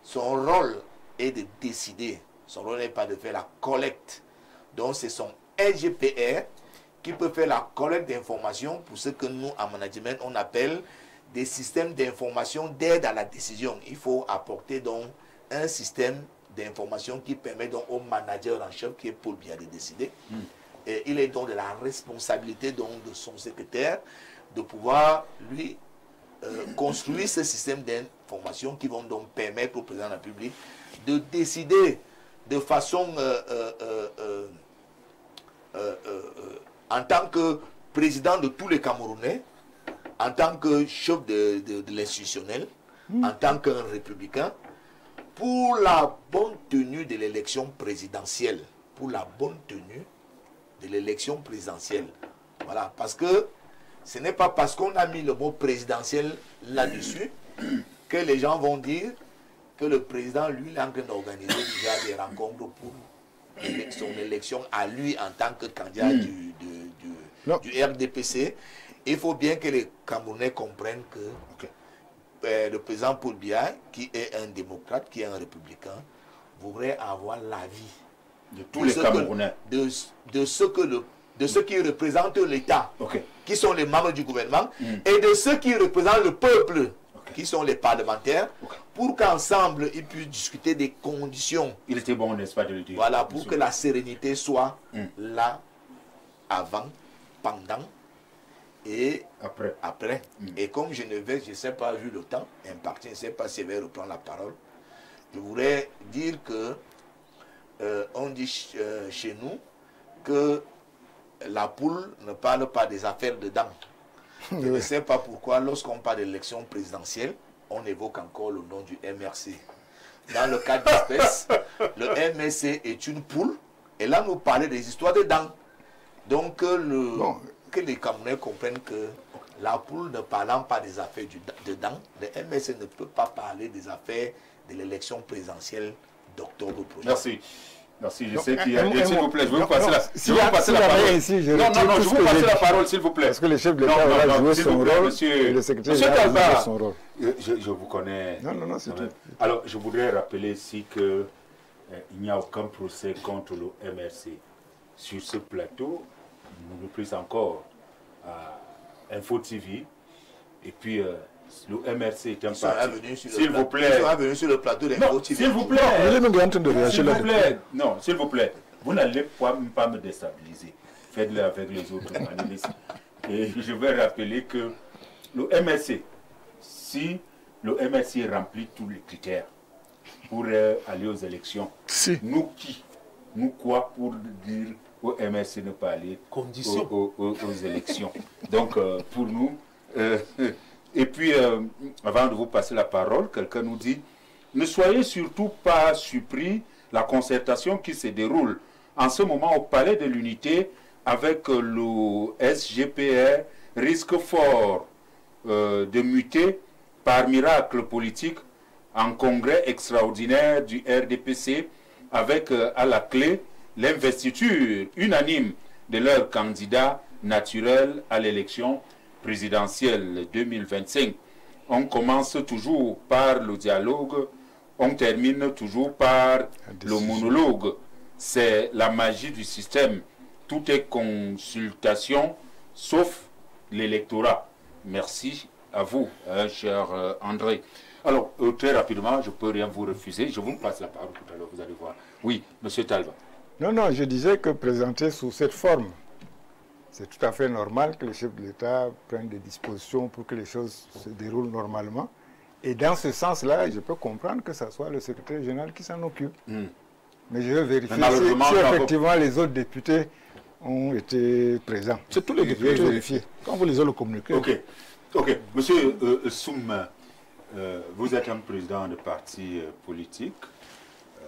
son rôle est de décider. Son rôle n'est pas de faire la collecte. Donc c'est son SGPR qui peut faire la collecte d'informations pour ce que nous, en management, on appelle des systèmes d'information d'aide à la décision. Il faut apporter donc un système d'information qui permet donc au manager en chef, qui est Paul Biya, de décider. Et il est donc de la responsabilité donc de son secrétaire de pouvoir lui construire ce système d'information qui vont donc permettre au président de la République de décider de façon en tant que président de tous les Camerounais, en tant que chef de l'institutionnel, en tant qu'un républicain, pour la bonne tenue de l'élection présidentielle. Pour la bonne tenue de l'élection présidentielle. Voilà, parce que ce n'est pas parce qu'on a mis le mot présidentiel là-dessus que les gens vont dire que le président, lui, est en train d'organiser déjà des rencontres pour son élection à lui en tant que candidat du du RDPC. Il faut bien que les Camerounais comprennent que le président Paul Biya, qui est un démocrate, qui est un républicain, voudrait avoir l'avis de tous les Camerounais, de ceux qui représentent l'État, qui sont les membres du gouvernement, et de ceux qui représentent le peuple, qui sont les parlementaires, pour qu'ensemble ils puissent discuter des conditions. Il était bon, n'est-ce pas, de le dire. Voilà, pour que la sérénité soit là, avant, pendant et après. Et comme je ne sais pas, vu le temps imparti, je ne sais pas si je vais reprendre la parole, je voudrais dire que on dit chez nous que la poule ne parle pas des affaires dedans. Je ne sais pas pourquoi, lorsqu'on parle d'élection présidentielle, on évoque encore le nom du MRC. Dans le cas d'espèce, le MRC est une poule, et là, nous parlons des histoires dedans. Donc, que les Camerounais comprennent que la poule ne parlant pas des affaires dedans, le MRC ne peut pas parler des affaires de l'élection présidentielle d'octobre prochain. Merci. Merci, je sais qu'il y a... S'il vous plaît, je vais vous passer la parole. Je vous passe la parole, s'il vous plaît. Parce que le chef de l'État va jouer son rôle, et le secrétaire d'État va jouer son rôle. Je vous connais. Non, c'est tout. Alors, je voudrais rappeler ici qu'il n'y a aucun procès contre le MRC. Sur ce plateau, nous reprise encore à Info TV, et puis... le MRC est un parti. S'il vous plaît. Ils sont venus sur le plateau d'Info TV. S'il vous plaît. S'il vous plaît. Non, s'il vous plaît. Vous n'allez pas me déstabiliser. Faites-le avec les autres panélistes. Et je vais rappeler que le MRC, si le MRC remplit tous les critères pour aller aux élections, nous quoi pour dire au MRC ne pas aller aux élections. Donc, pour nous... Et puis, avant de vous passer la parole, quelqu'un nous dit « Ne soyez surtout pas surpris, la concertation qui se déroule en ce moment au Palais de l'Unité avec le SGPR risque fort de muter par miracle politique en congrès extraordinaire du RDPC avec à la clé l'investiture unanime de leur candidat naturel à l'élection présidentielle 2025. On commence toujours par le dialogue, on termine toujours par le monologue. C'est la magie du système. Tout est consultation, sauf l'électorat. Merci à vous, cher André. Alors, très rapidement, je ne peux rien vous refuser. Je vous passe la parole tout à l'heure, vous allez voir. Oui, monsieur Talva. Non, je disais que présenter sous cette forme, c'est tout à fait normal que le chef de l'État prenne des dispositions pour que les choses se déroulent normalement. Et dans ce sens-là, je peux comprendre que ce soit le secrétaire général qui s'en occupe. Mais je vais vérifier si effectivement les autres députés ont été présents. C'est tous les députés. Vérifier. Quand vous les avez communiqués. Ok. Monsieur Soum, vous êtes un président de parti politique.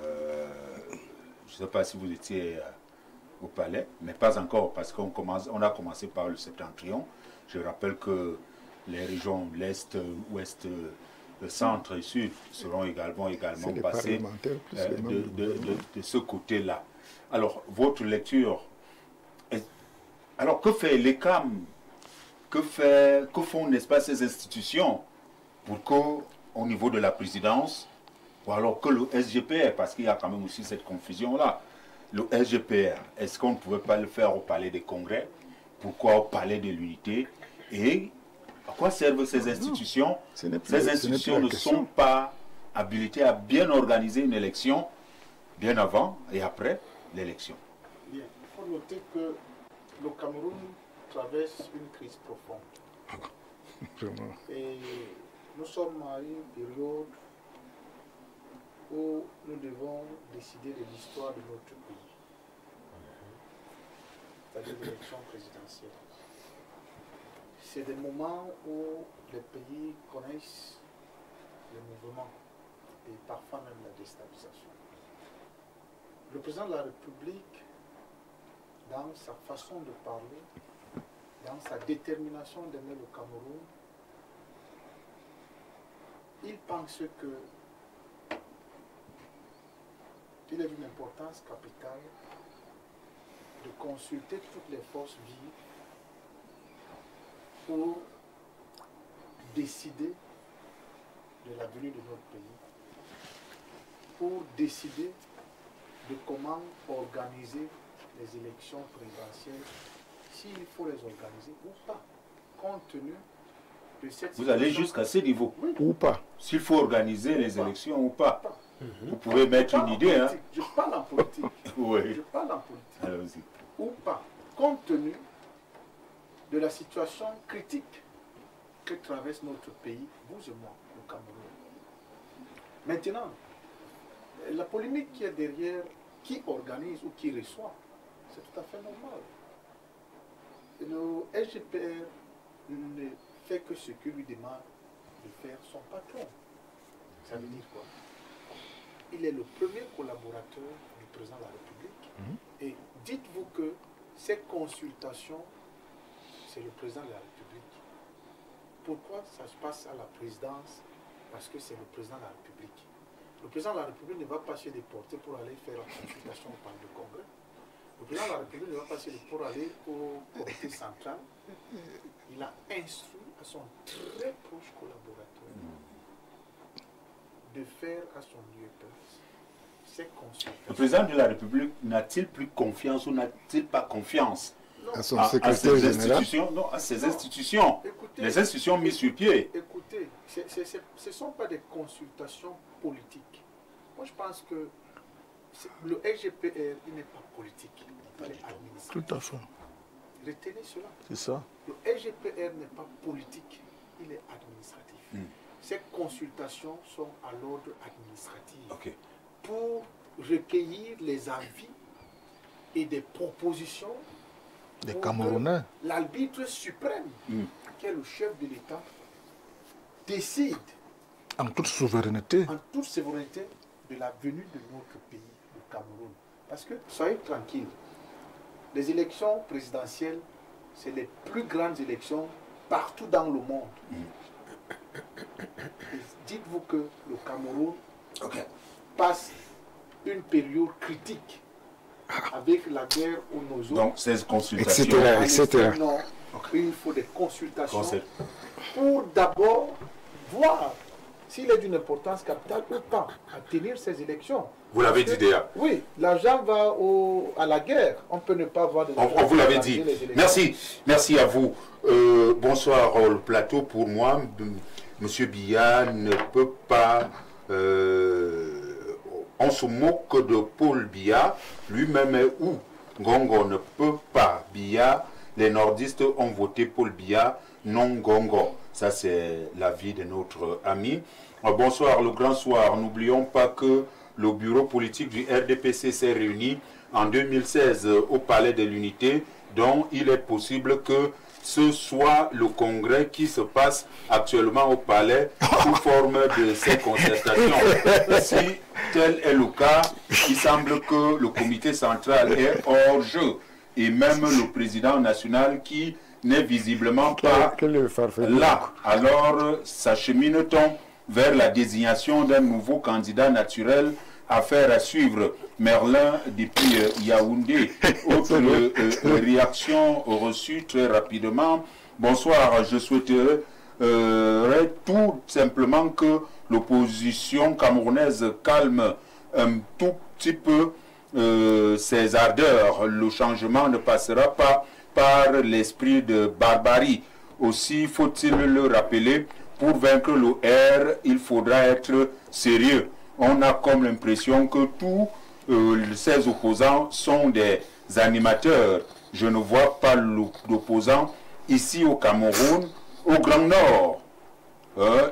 Je ne sais pas si vous étiez... au palais, mais pas encore, parce qu'on a commencé par le septentrion. Je rappelle que les régions l'Est, Ouest, le Centre et Sud seront également passées de ce côté-là. Alors, votre lecture, alors que fait l'ECAM, que font, n'est-ce pas, ces institutions pour qu'au niveau de la présidence, ou alors que le SGPR, parce qu'il y a quand même aussi cette confusion-là, le SGPR, est-ce qu'on ne pouvait pas le faire au Palais des Congrès? Pourquoi au Palais de l'Unité? Et à quoi servent ces institutions? Ces institutions ne sont pas habilitées à bien organiser une élection bien avant et après l'élection. Bien, il faut noter que le Cameroun traverse une crise profonde. Et nous sommes à une période où nous devons décider de l'histoire de notre pays, c'est-à-dire l'élection présidentielle. C'est des moments où les pays connaissent le mouvement et parfois même la déstabilisation. Le président de la République, dans sa façon de parler, dans sa détermination d'aimer le Cameroun, il pense que il est d'une importance capitale de consulter toutes les forces vives pour décider de l'avenir de notre pays, pour décider de comment organiser les élections présidentielles, s'il faut les organiser ou pas, compte tenu de cette Vous allez situation. jusqu'à ce niveau. Oui. Ou pas. S'il faut organiser les élections ou pas. Pas. Vous pouvez mettre une idée. Hein. Je parle en politique. Oui. Je parle en politique. Allons-y. Ou pas, compte tenu de la situation critique que traverse notre pays, vous et moi, le Cameroun. Maintenant, la polémique qui est derrière qui organise ou qui reçoit, c'est tout à fait normal. Le SGPR ne fait que ce que lui demande de faire son patron. Ça veut dire quoi? Il est le premier collaborateur du président de la République. Et dites-vous que ces consultations, c'est le président de la République. Pourquoi ça se passe à la présidence? Parce que c'est le président de la République. Le président de la République ne va pas se déporter pour aller faire la consultation au palais du Congrès. Le président de la République ne va pas se déporter pour aller au comité central. Il a instruit à son très proche collaborateur de faire à son lieu de place ces consultations. Le président de la République n'a-t-il plus confiance ou n'a-t-il pas confiance À son à secrétaire ces général. institutions? Non, à ces institutions. Écoutez, Les institutions mises sur pied. Écoutez, ce ne sont pas des consultations politiques. Moi, je pense que le SGPR, il n'est pas politique, il est administratif. Tout à fait. Retenez cela. C'est ça. Le SGPR n'est pas politique, il est administratif. Ces consultations sont à l'ordre administratif Ok. pour recueillir les avis et des propositions Les pour Camerounais. que l'arbitre suprême, qui est le chef de l'État, décide En toute souveraineté. en toute souveraineté de la venue de notre pays, le Cameroun. Parce que, soyez tranquilles, les élections présidentielles, c'est les plus grandes élections partout dans le monde. Et dites-vous que le Cameroun passe une période critique avec la guerre au Nozo. Donc, ces consultations. Etc. Non, il faut des consultations Conseil. pour d'abord voir s'il est d'une importance capitale ou pas à tenir ces élections. Vous l'avez Parce dit que, déjà. Oui, l'argent va à la guerre. On peut ne pas avoir de l'argent On vous pour l'avait organiser dit. les élections. Merci. Merci à vous. Bonsoir le plateau. Pour moi, Monsieur Biya ne peut pas... on se moque de Paul Biya. Lui-même est où? Gongo ne peut pas. Biya, les nordistes ont voté Paul Biya, non Gongo. Ça, c'est l'avis de notre ami. Bonsoir, le grand soir. N'oublions pas que le bureau politique du RDPC s'est réuni en 2016 au Palais de l'Unité, dont il est possible que ce soit le congrès qui se passe actuellement au Palais sous forme de ces concertations. Si tel est le cas, il semble que le comité central est hors jeu et même le président national qui n'est visiblement pas là. Alors, s'achemine-t-on vers la désignation d'un nouveau candidat naturel? Affaire à suivre. Merlin depuis Yaoundé. Autre réaction reçue très rapidement. Bonsoir, je souhaiterais tout simplement que l'opposition camerounaise calme un tout petit peu ses ardeurs. Le changement ne passera pas par l'esprit de barbarie. Aussi, faut-il le rappeler, pour vaincre le R, il faudra être sérieux. On a comme l'impression que tous ces opposants sont des animateurs. Je ne vois pas d'opposants ici au Cameroun, au Grand Nord,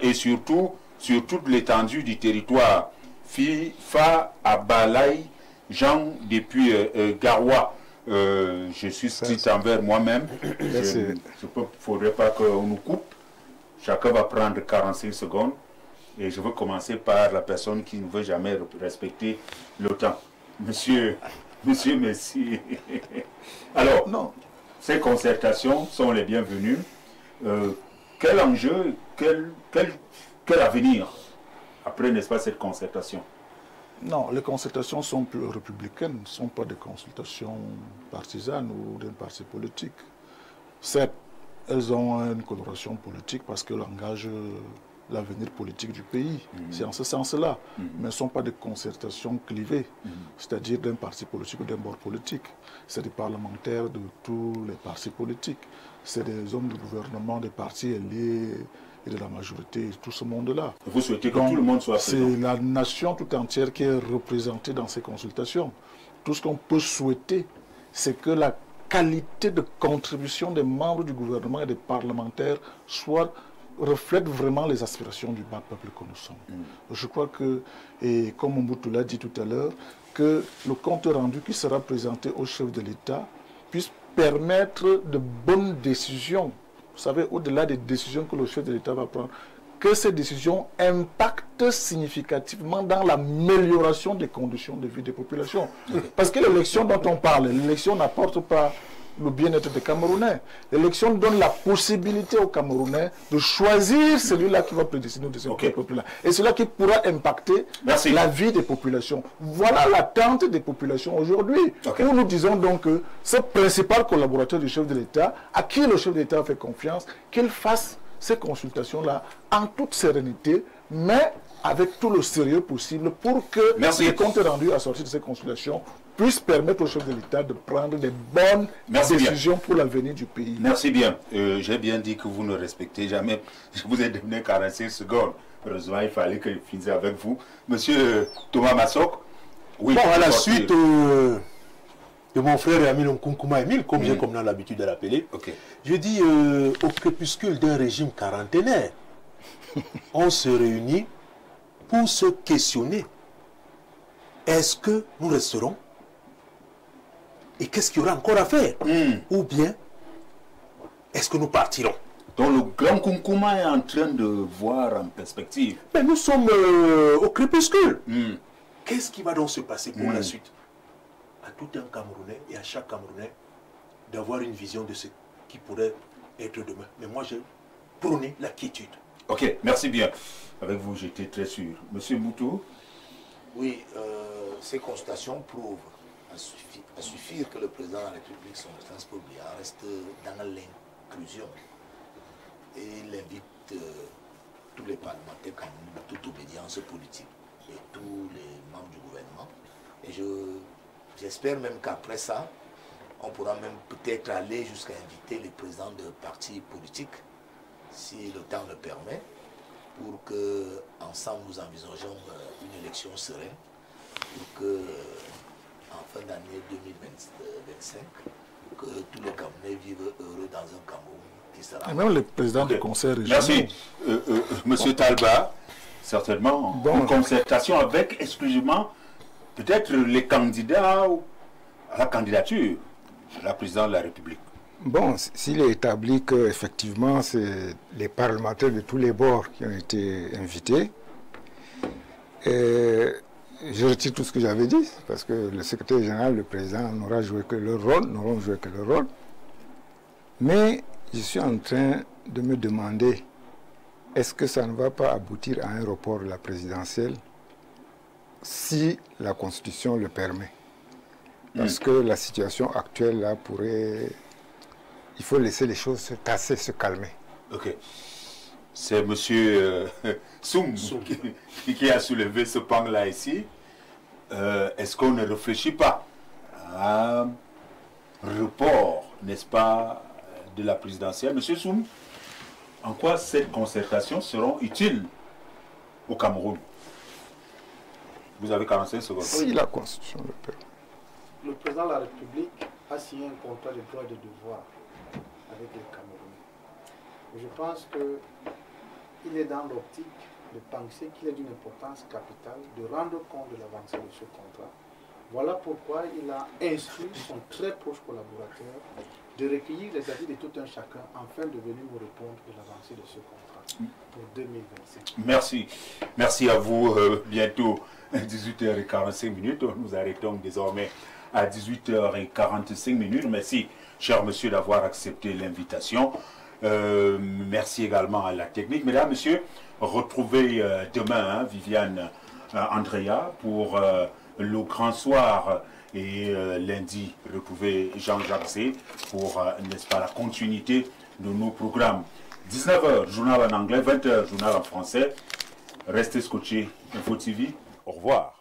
et surtout sur toute l'étendue du territoire. Fa Abalaï, Jean depuis Garoua. Je suis strict envers moi-même. Il ne faudrait pas qu'on nous coupe. Chacun va prendre 45 secondes. Et je veux commencer par la personne qui ne veut jamais respecter le temps. Monsieur, merci. Alors, non, ces concertations sont les bienvenues. Quel enjeu, quel avenir après, n'est-ce pas, cette concertation? Non, les consultations sont plus républicaines, ne sont pas des consultations partisanes ou d'un parti politique. Certes, elles ont une coloration politique parce qu'elles engagent l'avenir politique du pays. C'est en ce sens-là. Mais ce ne sont pas des concertations clivées, c'est-à-dire d'un parti politique ou d'un bord politique. C'est des parlementaires de tous les partis politiques. C'est des hommes du gouvernement, des partis alliés et de la majorité, tout ce monde-là. Vous souhaitez que tout le monde soit présent? C'est la nation tout entière qui est représentée dans ces consultations. Tout ce qu'on peut souhaiter, c'est que la qualité de contribution des membres du gouvernement et des parlementaires reflète vraiment les aspirations du bas peuple que nous sommes. Je crois que, et comme Mobutu l'a dit tout à l'heure, que le compte rendu qui sera présenté au chef de l'État puisse permettre de bonnes décisions. Vous savez, au-delà des décisions que le chef de l'État va prendre, que ces décisions impactent significativement dans l'amélioration des conditions de vie des populations. Parce que l'élection dont on parle, l'élection n'apporte pas le bien-être des Camerounais. L'élection donne la possibilité aux Camerounais de choisir celui-là qui va prédestiner de ces peuples-là. Et celui-là qui pourra impacter la vie des populations. Voilà l'attente des populations aujourd'hui. Où nous disons donc que ce principal collaborateur du chef de l'État, à qui le chef de l'État fait confiance, qu'il fasse ces consultations-là en toute sérénité, mais avec tout le sérieux possible pour que les comptes rendus à sortir de ces consultations puissent permettre au chef de l'État de prendre des bonnes décisions pour l'avenir du pays. Merci bien. J'ai bien dit que vous ne respectez jamais. Je vous ai donné 45 secondes. Heureusement, il fallait que je finisse avec vous. Monsieur Thomas Massok. Oui, bon, à la suite de mon frère Emile Nkunkuma Emile, comme j'ai comme l'habitude de l'appeler, je dis au crépuscule d'un régime quarantenaire, on se réunit pour se questionner. Est-ce que nous resterons? Et qu'est-ce qu'il y aura encore à faire? Ou bien, est-ce que nous partirons? Donc le grand Nkunkuma est en train de voir en perspective. Mais nous sommes au crépuscule. Qu'est-ce qui va donc se passer pour la suite? À tout un Camerounais et à chaque Camerounais d'avoir une vision de ce qui pourrait être demain. Mais moi, j'ai prôné la quiétude. Ok, merci bien. Avec vous, j'étais très sûr. Monsieur Moutou? Oui, ces constatations prouvent à suffire que le président de la République, son Excellence Paul Biya, reste dans l'inclusion. Et il invite tous les parlementaires camerounais, toute obédience politique et tous les membres du gouvernement. Et j'espère même qu'après ça, on pourra même peut-être aller jusqu'à inviter les présidents de partis politiques, si le temps le permet, pour que ensemble nous envisageons une élection sereine, pour que en fin d'année 2025, que tous les Camerounais vivent heureux dans un Cameroun qui sera... Et même le président du conseil régional. Merci. Monsieur Talba, certainement, en concertation avec exclusivement peut-être les candidats à la candidature de la présidente de la République. Bon, s'il est établi qu'effectivement, c'est les parlementaires de tous les bords qui ont été invités, je retire tout ce que j'avais dit, parce que le secrétaire général, le président, n'aura joué que leur rôle, n'auront joué que leur rôle. Mais je suis en train de me demander, est-ce que ça ne va pas aboutir à un report de la présidentielle si la Constitution le permet? Parce que la situation actuelle, là, pourrait... Il faut laisser les choses se tasser, se calmer. Ok. C'est M. Soum qui a soulevé ce pan-là ici. Est-ce qu'on ne réfléchit pas à un report, n'est-ce pas, de la présidentielle? M. Soum, en quoi cette concertation sera utile au Cameroun? Vous avez 45 secondes. Si la Constitution le permet. Le président de la République a signé un contrat de droits et de devoirs avec les Camerounais. Je pense qu'il est dans l'optique de penser qu'il est d'une importance capitale de rendre compte de l'avancée de ce contrat. Voilà pourquoi il a instruit son très proche collaborateur de recueillir les avis de tout un chacun afin de venir nous répondre de l'avancée de ce contrat pour 2025. Merci. Merci à vous. Bientôt 18h45. Nous arrêtons désormais à 18h45. Merci, cher monsieur, d'avoir accepté l'invitation. Merci également à la technique. Mesdames, messieurs, retrouvez demain Viviane Andrea pour le grand soir. Et lundi, retrouvez Jean-Jacques Zé pour, n'est-ce pas, la continuité de nos programmes. 19h, journal en anglais, 20h, journal en français. Restez scotchés. Info TV, au revoir.